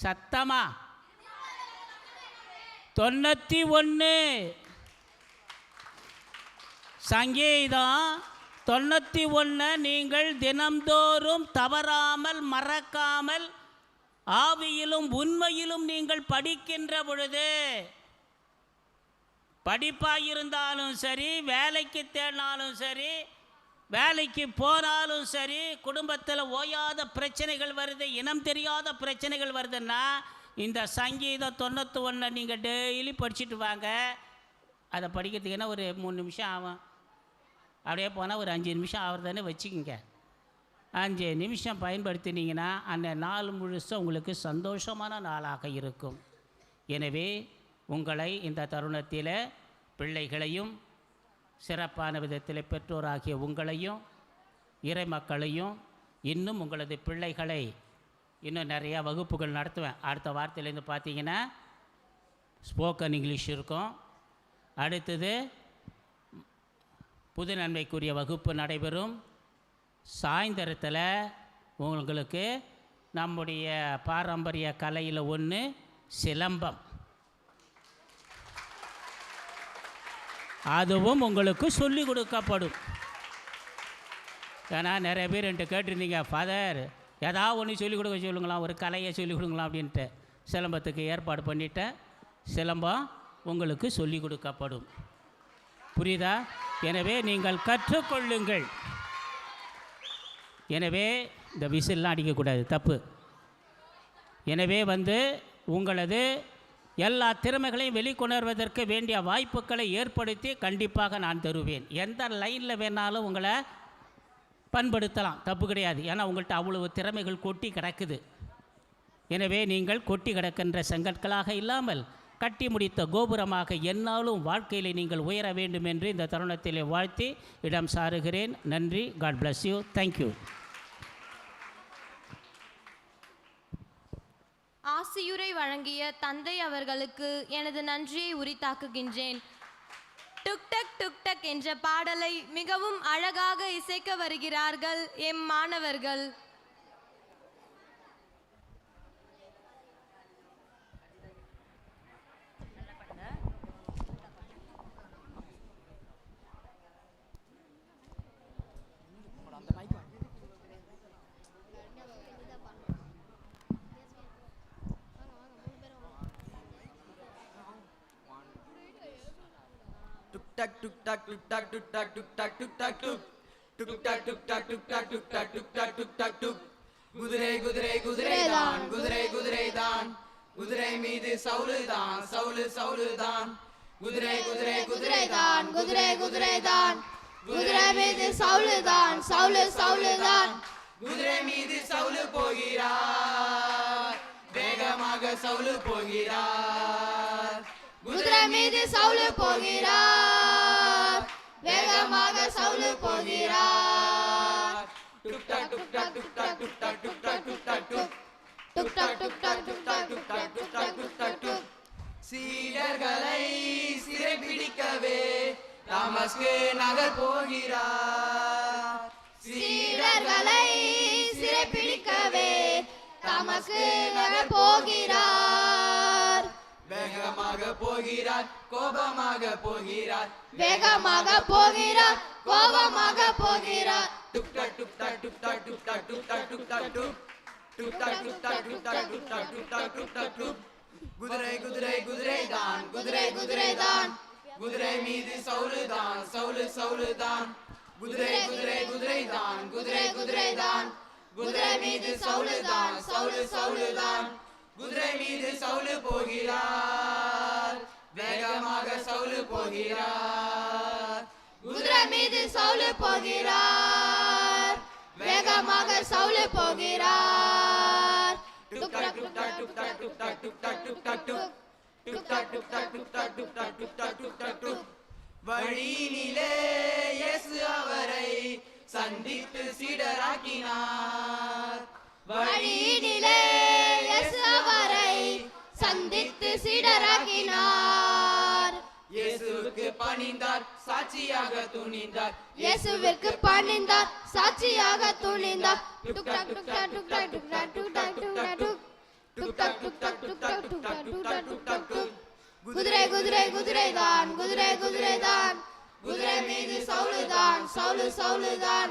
சத்தமா. 91 சங்கீதம் 91 நீங்கள் தினம்தோறும் தவறாமல் மறக்காமல் ஆவியிலும் உண்மையிலும் நீங்கள் படிக்கின்ற பொழுது, படிப்பாக இருந்தாலும் சரி, வேலைக்கு தேடினாலும் சரி, வேலைக்கு போனாலும் சரி, குடும்பத்தில் ஓயாத பிரச்சனைகள் வருது, இனம் தெரியாத பிரச்சனைகள் வருதுன்னா இந்த சங்கீதம் 91 நீங்கள் டெய்லி படிச்சுட்டு வாங்க. அதை படிக்கிறதுக்குன்னா ஒரு 3 நிமிஷம் ஆகும். அப்படியே போனால் ஒரு 5 நிமிஷம் ஆகுறதுன்னு வச்சுக்கோங்க. 5 நிமிஷம் பயன்படுத்தினீங்கன்னா அந்த நாள் முழுசும் உங்களுக்கு சந்தோஷமான நாளாக இருக்கும். எனவே உங்களை இந்த தருணத்தில் பிள்ளைகளையும் சிறப்பான விதத்தில் பெற்றோராகிய உங்களையும் இறை மக்களையும் இன்னும் உங்களது பிள்ளைகளை இன்னும் நிறையா வகுப்புகள் நடத்துவேன். அடுத்த வாரத்திலேருந்து பார்த்தீங்கன்னா ஸ்போக்கன் இங்கிலீஷ் இருக்கும். அடுத்தது புது நன்மைக்குரிய வகுப்பு நடைபெறும். சாயந்தரத்தில் உங்களுக்கு நம்முடைய பாரம்பரிய கலையில் ஒன்று சிலம்பம், அதுவும் உங்களுக்கு சொல்லிக் கொடுக்கப்படும். ஏன்னா நிறைய பேர் என்கிட்ட கேட்டிருந்தீங்க, ஃபாதர் ஏதாவது ஒன்று சொல்லிக் கொடுக்க சொல்லுங்களாம், ஒரு கலையை சொல்லிக் கொடுங்களாம் அப்படின்ட்டு. சிலம்பத்துக்கு ஏற்பாடு பண்ணிட்டேன். சிலம்பம் உங்களுக்கு சொல்லிக் கொடுக்கப்படும். புரியுதா? எனவே நீங்கள் கற்றுக்கொள்ளுங்கள். எனவே இந்த விசில்லாம் அடிக்கக்கூடாது, தப்பு. எனவே உங்களது எல்லா திறமைகளையும் வெளிக்கொணர்வதற்கு வேண்டிய வாய்ப்புகளை ஏற்படுத்தி கண்டிப்பாக நான் தருவேன். எந்த லைனில் வேணாலும் உங்களை பண்படுத்தலாம், தப்பு கிடையாது. ஏன்னா உங்கள்கிட்ட அவ்வளவு திறமைகள் கொட்டி கிடக்குது. எனவே நீங்கள் கொட்டி கிடக்கின்ற செங்கற்களாக இல்லாமல் கட்டி முடித்த கோபுரமாக என்னாலும் வாழ்க்கையில் நீங்கள் உயர வேண்டும் என்று இந்த தருணத்திலே வாழ்த்தி இடம் சாருகிறேன். நன்றி. God bless you. தேங்க்யூ. ஆசியுரை வழங்கிய தந்தை அவர்களுக்கு எனது நன்றியை உரித்தாக்குகின்றேன். டுக் டக் டுக் டக் என்ற பாடலை மிகவும் அழகாக இசைக்க வருகிறார்கள் எம் மாணவர்கள். Tuk tuk tak tuk tak tuk tak tuk tak tuk tak tuk tuk tak tuk tak tuk tak tuk tak tuk tak tuk tak tuk குதிரை குதிரை குதிரைதான் குதிரை குதிரைதான் குதிரை மீது சவுலுதான் சவுலு சவுலுதான் குதிரை குதிரை குதிரைதான் குதிரை குதிரைதான் குதிரை மீது சவுலுதான் சவுலு சவுலுதான் குதிரை மீது சவுலு போகிறார் வேகமாக சவுலு போகிறார் குதிரை மீது சவுலு போகிறார் வேகமாக சவுலு போகிறார் டுக் டக் டுக் டக் டுக் டக் டுக் டக் டுக் டக் டுக் டக் டுக் டுக் டக் டுக் டக் டுக் டக் டுக் டக் டுக் டக் டுக் டக் டுக் சீடர்களை சிறைபிடிக்கவே தமஸ்கு நகர் போகிறார் சீடர்களை சிறைபிடிக்கவே தமஸ்கு நகர் போகிறார் வேகமாக போகிறார் கோபமாக போகிறார் வேகமாக போகிறார் கோபமாக போகிறார் டுக் டக் டுக் டக் டுக் டக் டுக் டக் டுக் டக் டுக் டக் டுக் டுக் டக் டுக் டக் டுக் டக் டுக் டக் டுக் டக் டுக் டக் டுக் குதிரை குதிரை குதிரைதான் குதிரை குதிரைதான் குதிரை மீது சவுலுதான் சவுலு சவுலுதான் குதிரை குதிரை குதிரைதான் குதிரை குதிரைதான் குதிரை மீது சவுலுதான் சவுலு சவுலுதான் குதிரை மீது சவுலு போகிறார் வேகமாக சவுலு போகிறார் குதிரை மீது சவுலு போகிறார் வேகமாக சவுலு போகிறார் டுக் டக் டுக் டக் டுக் டக் டுக் டக் டுக் டக் டுக் டக் டுக் டுக் டக் டுக் டக் டுக் டக் டுக் டக் டுக் டக் டுக் டக் டுக் வழியினிலே இயேசு அவரை சந்தித்து சீடராக்கினார் வழியினிலே இயேசு அவரை சந்தித்து சீடராக்கினார் இயேசுவுக்கு பணிந்தார் சாட்சியாக துணிந்தார் இயேசுவிற்கு பணிந்தார் சாட்சியாக துணிந்தார் டுக் டக் டுக் டக் டுக் டக் டுக் டக் டுக் டக் டுக் டக் டுக் டக் டுக் டக் டுக் டக் டுக் டக் டுக் டக் டுக் டக் டுக் குதிரை குதிரை குதிரைதான் குதிரை குதிரைதான் குதிரை மீது சவுலுதான் சவுலு சவுலுதான்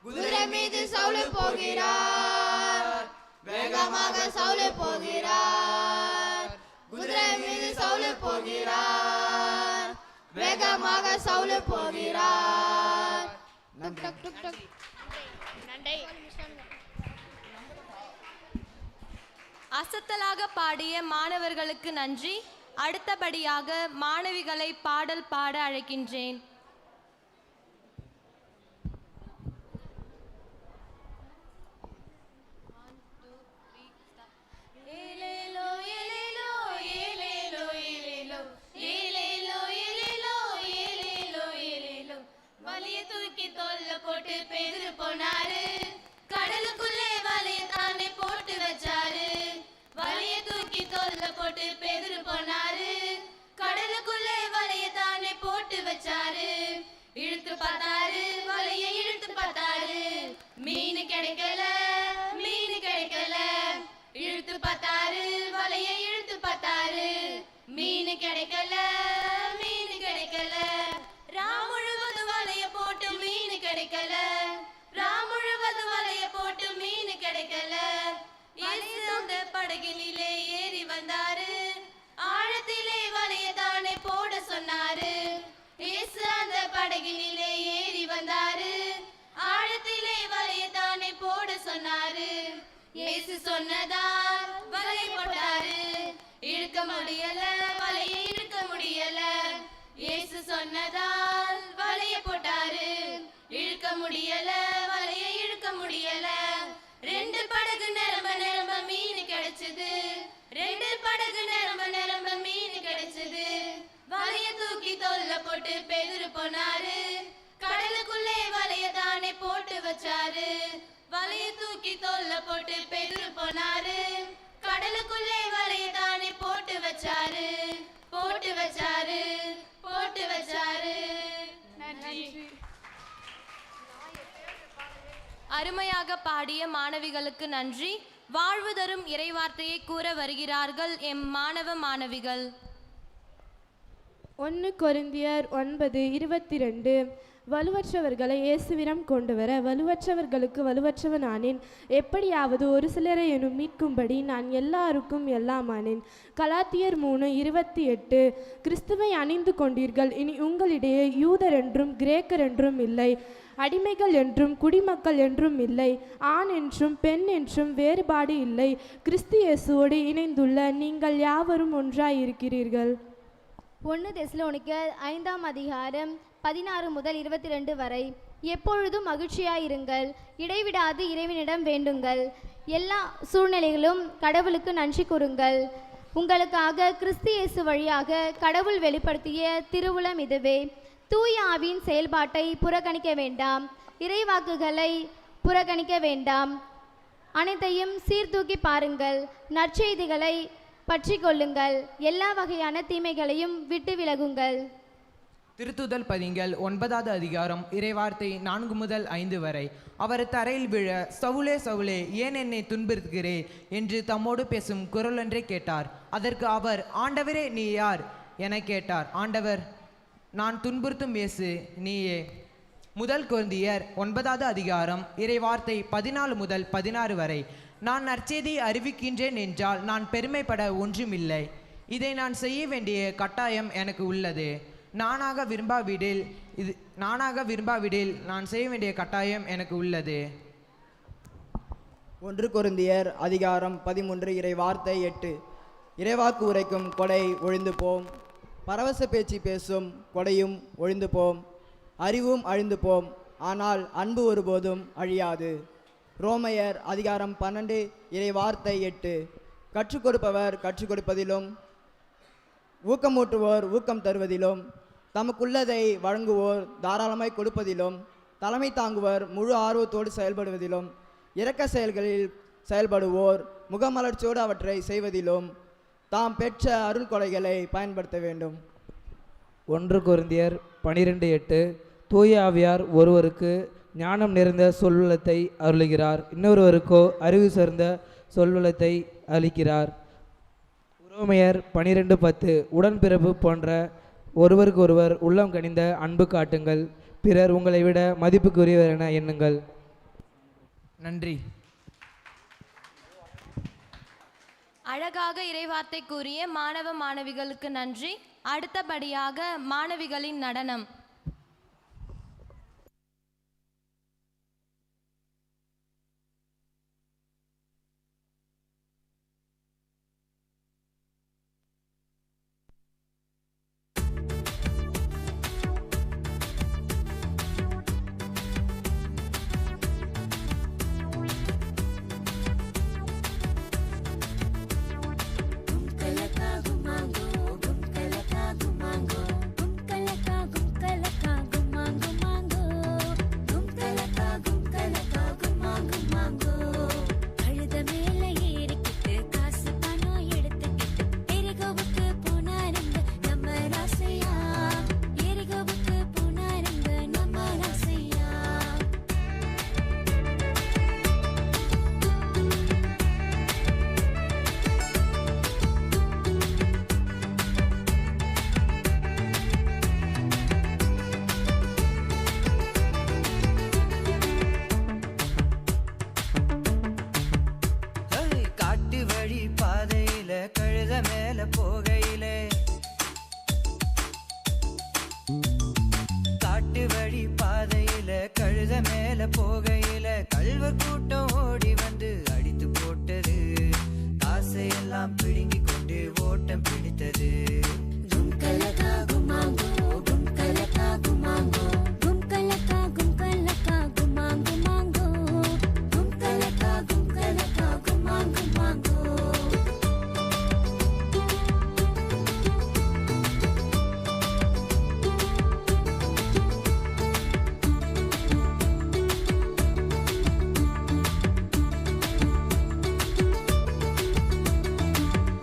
குதிரை மீது சவுலு போகிறார் வேகமாக சவுலு போகிறார் குதிரை மீது சவுலு போகிறார் வேகமாக சவுலு போகிறார் அசத்தலாக பாடிய மாணவர்களுக்கு நன்றி. அடுத்தபடியாக மாணவிகளை பாடல் பாட அழைக்கின்றேன். வலைய தூக்கி தோல்ல போட்டு பேதுரு போனாரு, கடலுக்குள்ளே வலைய தானே போட்டு வச்சாரு. வலைய தூக்கி தோல்ல போட்டு பேதுரு போனாரு, கடலுக்குள்ளே வலைய தானே போட்டு வச்சாரு. இழுத்து பார்த்தாரு, வலைய இழுத்து பார்த்தாரு, மீன் கிடைக்கல, மீன் கிடைக்கல. இழுத்து பார்த்தாரு, வலைய இழுத்து பார்த்தாரு, மீன் கிடைக்கல, மீன் கிடைக்கல. ராமுழுவது வலைய போட்டு மீன் கிடைக்கல, ராமுழுவது வலைய போட்டு மீன் கிடைக்கல. இயேசு அந்த படகினிலே ஏறி வந்தாரு, ஆழத்திலே வலைய தானே போட சொன்னாரு. இயேசு அந்த படகினிலே ஏறி வந்தாரு, ஆழத்திலே வலைய தானே போட சொன்னாரு. இயேசு சொன்னதால் வலைய போட்டாரு, இழுக்க முடியல, வலைய இழுக்க முடியல. இயேசு சொன்னதால் வலைய போட்டாரு, இழுக்க முடியல, வலைய இழுக்க முடியல. ரெண்டு படகு நிரம்ப நிரம்ப மீன் கிடைச்சது, ரெண்டு படகு நிரம்ப நிரம்ப மீன் கிடைச்சது. வலைய தூக்கி தோல்ல போட்டு பேதுரு போனாரு, கடலுக்குள்ளே வலைய தானே போட்டு வச்சாரு. வலைய தூக்கி தோல்ல போட்டு பேதுரு போனாரு, கடலுக்குள்ளே வலைய தானே போட்டு வச்சாரு, போட்டு வச்சாரு, போட்டு வச்சாரு. நன்றி. அருமையாக பாடிய மாணவிகளுக்கு நன்றி. வாழ்வு தரும் இறைவார்த்தையை கூற வருகிறார்கள் எம் மாணவ மாணவிகள். 1 கொரிந்தியர் 9:22. வலுவற்றவர்களை இயேசுவிடம் கொண்டு வர வலுவற்றவர்களுக்கு வலுவற்றவனானேன், எப்படியாவது ஒரு சிலரை எனும் மீட்கும்படி நான் எல்லாருக்கும் எல்லாமானேன். கலாத்தியர் 3:28. கிறிஸ்துவை அணிந்து கொண்டீர்கள், இனி உங்களிடையே யூதர் என்றும் கிரேக்கர் என்றும் இல்லை, அடிமைகள் என்றும் குடிமக்கள் என்றும் இல்லை, ஆண் என்றும் பெண் என்றும் வேறுபாடு இல்லை, கிறிஸ்து இயேசுவோடு இணைந்துள்ள நீங்கள் யாவரும் ஒன்றாயிருக்கிறீர்கள். 1 தெசலோனிக்கர் 5:16 முதல் 22 வரை. எப்பொழுதும் மகிழ்ச்சியாயிருங்கள், இடைவிடாது இறைவனிடம் வேண்டுங்கள், எல்லா சூழ்நிலைகளும் கடவுளுக்கு நன்றி கூறுங்கள். உங்களுக்காக கிறிஸ்து இயேசு வழியாக கடவுள் வெளிப்படுத்திய திருவுளம் இதுவே. தூய ஆவியின் செயல்பாட்டை புறக்கணிக்க வேண்டாம், இறைவாக்குகளை புறக்கணிக்க வேண்டாம், அனைத்தையும் சீர்தூக்கி பாருங்கள், நற்செய்திகளை பற்றி கொள்ளுங்கள், எல்லா வகையான தீமைகளையும் விட்டு விலகுங்கள். திருத்துதல் பதிங்கள் 9வது அதிகாரம் இறைவார்த்தை 4 முதல் 5 வரை. அவர் தரையில் விழ, சவுலே சவுலே ஏன் என்னை துன்புறுத்துகிறே என்று தம்மோடு பேசும் குரலொன்றை கேட்டார். அதற்கு அவர், ஆண்டவரே நீ யார் என கேட்டார். ஆண்டவர், நான் துன்புறுத்தும் இயேசு நீயே. 1 கொரிந்தியர் 9வது அதிகாரம் இறைவார்த்தை 14 முதல் 16 வரை. நான் நற்செய்தியை அறிவிக்கின்றேன் என்றால் நான் பெருமைப்பட ஒன்றுமில்லை, இதை நான் செய்ய வேண்டிய கட்டாயம் எனக்கு உள்ளது. நானாக விரும்பாவிடில் நான் செய்ய வேண்டிய கட்டாயம் எனக்கு உள்ளது. 1 கொரிந்தியர் அதிகாரம் 13 இறைவார்த்தை 8. இறைவாக்கு உரைக்கும் கொடை ஒழிந்து போம், பரவச பேச்சு பேசும் கொடையும் ஒழிந்து போம், அறிவும் அழிந்து போம், ஆனால் அன்பு ஒருபோதும் அழியாது. ரோமையர் அதிகாரம் 12 இறைவார்த்தை 8. கற்றுக் கொடுப்பவர் கற்றுக் கொடுப்பதிலும், ஊக்கமூட்டுவோர் ஊக்கம் தருவதிலும், தமக்குள்ளதை வழங்குவோர் தாராளமாய் கொடுப்பதிலும், தலைமை தாங்குவோர் முழு ஆர்வத்தோடு செயல்படுவதிலும், இரக்க செயல்களில் செயல்படுவோர் முகமலர்ச்சியோடு அவற்றை செய்வதிலும் தாம் பெற்ற அருள் கொடைகளை பயன்படுத்த வேண்டும். 1 கொரிந்தியர் 12:8. தூய ஆவியார் ஒருவருக்கு ஞானம் நிறைந்த சொல்வளத்தை அருளுகிறார், இன்னொருவருக்கோ அறிவு சார்ந்த சொல்வளத்தை அளிக்கிறார். ரோமையர் 12:10. உடன்பிறப்பு போன்ற ஒருவருக்கொருவர் உள்ளம் கனிந்த அன்பு காட்டுங்கள், பிறர் உங்களை விட மதிப்புக்குரியவர் என எண்ணுங்கள். நன்றி. அழகாக இறைவார்த்தை கூறிய மாணவ மாணவிகளுக்கு நன்றி. அடுத்தபடியாக மாணவிகளின் நடனம். போகையில கள்வர் கூட்டம் ஓடி வந்து அடித்து போட்டது. காசையெல்லாம் பிடுங்கி கொண்டு ஓட்டம் பிடித்தது. கும்கலகா குமாங்கோ கும்கலகா குமாங்கோ கும்கலகா கும்கலகா குமாங்கு மாங்கோ கும்கலகா கும்கலகா குமாங்கு மாங்கோ.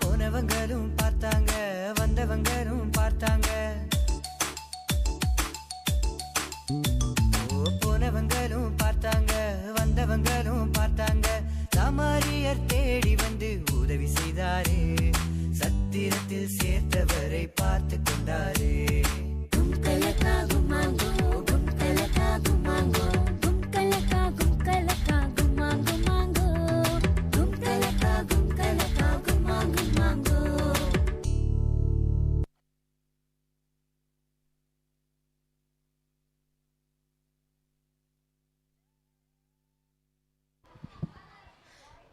போனவங்களும் பார்த்தாங்க வந்தவங்களும் பார்த்தாங்க. போனவங்களும் பார்த்தாங்க வந்தவங்களும் பார்த்தாங்க. சமாரியர் தேடி வந்து உதவி செய்தாரே. சத்திரத்தில் சேர்த்தவரை பார்த்து கொண்டாரே. கும்கலகா குமாங்கோ கும்கலகா குமாங்கோ கும்கலகா கும்கலகா குமாங்கு மாங்கோ கும்கலகா கும்கலகா குமாங்கு மாங்கோ.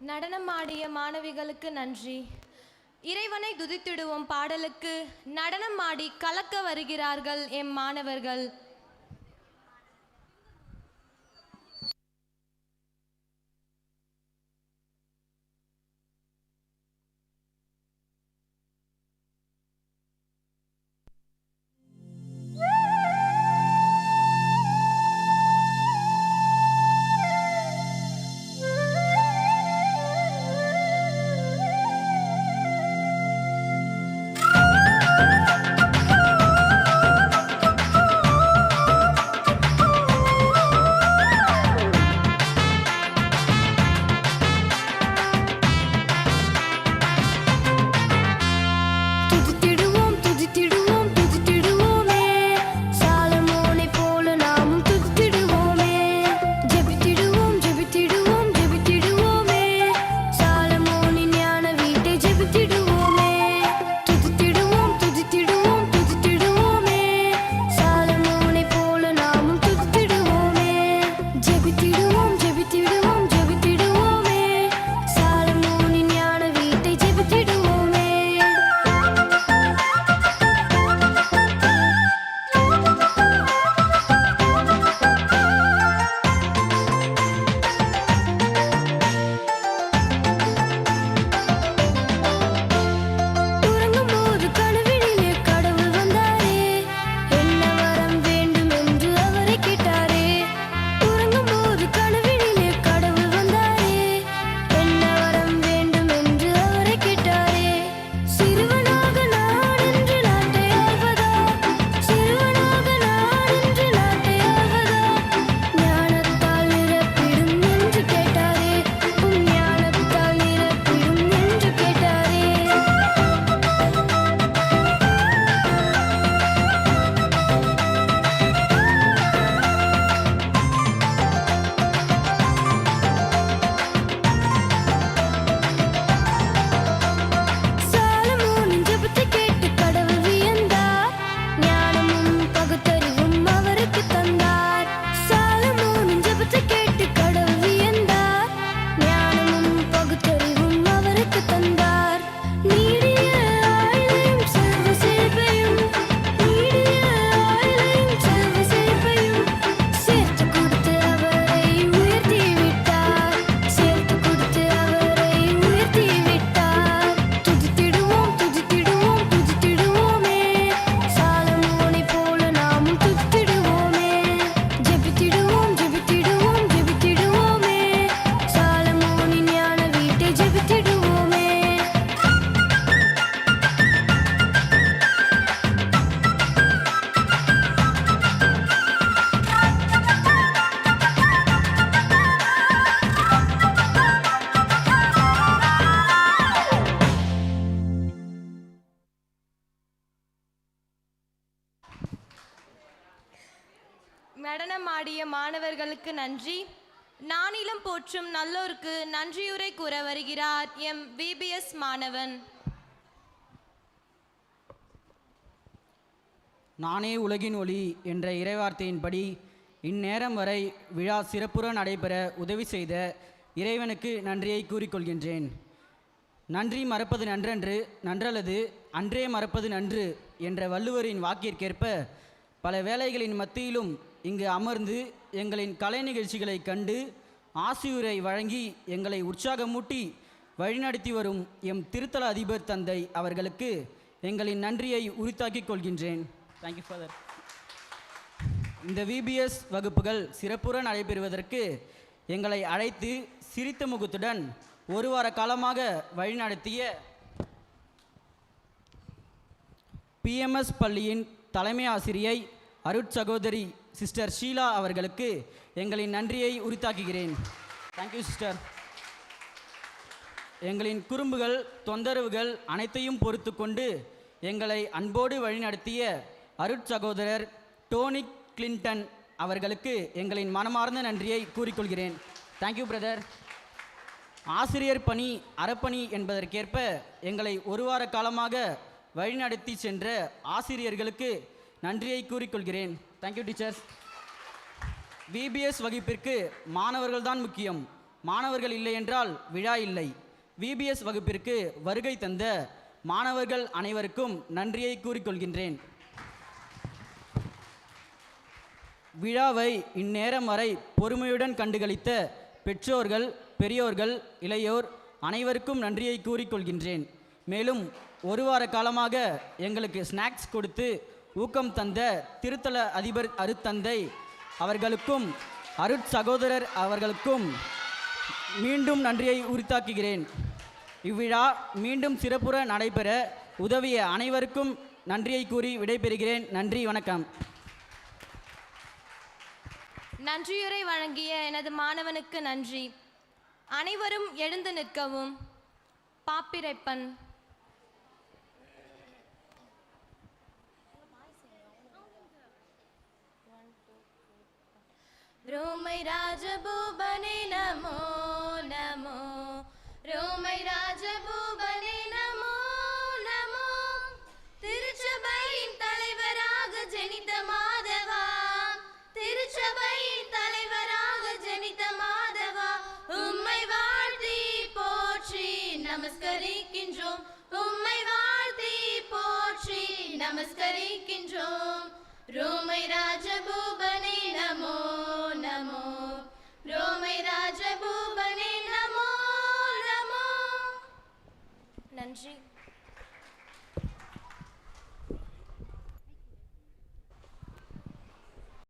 நடனமாடிய மாணவிகளுக்கு நன்றி. இறைவனை துதித்திடுவோம் பாடலுக்கு நடனம் ஆடி கலக்க வருகிறார்கள் எம் மாணவர்கள். நடனமாடிய மாணவர்களுக்கு நன்றி. நானிலம் போற்றும் நல்லோருக்கு நன்றியுரை கூற வருகிறார் எம் விபிஎஸ் மாணவன். நானே உலகின் ஒளி என்ற இறைவார்த்தையின்படி இந்நேரம் வரை விழா சிறப்புற நடைபெற உதவி செய்த இறைவனுக்கு நன்றியை கூறிக்கொள்கின்றேன். நன்றி மறப்பது நன்றன்று, நன்றல்லது அன்றே மறப்பது நன்று என்ற வள்ளுவரின் வாக்கிற்கேற்ப பல வேளைகளின் மத்தியிலும் இங்கு அமர்ந்து எங்களின் கலை நிகழ்ச்சிகளை கண்டு ஆசியுரை வழங்கி எங்களை உற்சாகமூட்டி வழிநடத்தி வரும் எம் திருத்தல அதிபர் தந்தை அவர்களுக்கு எங்களின் நன்றியை உரித்தாக்கிக் கொள்கின்றேன். Thank you father. இந்த விபிஎஸ் வகுப்புகள் சிறப்புற நடைபெறுவதற்கு எங்களை அழைத்து சிரித்த முகத்துடன் ஒரு வார காலமாக வழிநடத்திய பிஎம்எஸ் பள்ளியின் தலைமை ஆசிரியை அருட்சகோதரி சிஸ்டர் ஷீலா அவர்களுக்கு எங்களின் நன்றியை உரித்தாக்குகிறேன். Thank you sister. எங்களின் குறும்புகள் தொந்தரவுகள் அனைத்தையும் பொறுத்து கொண்டு எங்களை அன்போடு வழிநடத்திய அருட்சகோதரர் டோனி கிளின்டன் அவர்களுக்கு எங்களின் மனமார்ந்த நன்றியை கூறிக்கொள்கிறேன். Thank you brother. ஆசிரியர் பணி அறப்பணி என்பதற்கேற்ப எங்களை ஒரு வார காலமாக வழிநடத்தி சென்ற ஆசிரியர்களுக்கு நன்றியை கூறிக்கொள்கிறேன். Thank you teachers. விபிஎஸ் வகுப்பிற்கு மாணவர்கள்தான் முக்கியம். மாணவர்கள் இல்லை என்றால் விழா இல்லை. விபிஎஸ் வகுப்பிற்கு வருகை தந்த மாணவர்கள் அனைவருக்கும் நன்றியை கூறிக்கொள்கின்றேன். விழாவை இந்நேரம் வரை பொறுமையுடன் கண்டுகளித்த பெற்றோர்கள், பெரியோர்கள், இளையோர் அனைவருக்கும் நன்றியை கூறிக்கொள்கின்றேன். மேலும் ஒரு வார காலமாக எங்களுக்கு ஸ்நாக்ஸ் கொடுத்து ஊக்கம் தந்த திருத்தல அதிபர் அருத்தந்தை அவர்களுக்கும் அருட்சகோதரர் அவர்களுக்கும் மீண்டும் நன்றியை உரித்தாக்குகிறேன். இவ்விழா மீண்டும் சிறப்புற நடைபெற உதவிய அனைவருக்கும் நன்றியை கூறி விடைபெறுகிறேன். நன்றி, வணக்கம். நன்றியுரை வழங்கிய எனது மாணவனுக்கு நன்றி. அனைவரும் எழுந்து நிற்கவும். பாப்பிரைப்பன். ரோமை ராஜபூபனே நமோ நமோ, ரோமை ராஜபூபனே நமோ நமோ, திருச்சபையின் தலைவராக ஜனித்த மாதவா, திருச்சபையின் தலைவராக ஜனித்த மாதவா, உம்மை வாழ்த்தி போற்றி நமஸ்கரிக்கின்றோம், உம்மை வாழ்த்தி போற்றி நமஸ்கரிக்கின்றோம். ரோமை ராஜபூபனே நமோ நமோ, ரோமை ராஜபூபனே நமோ நமோ. நன்றி.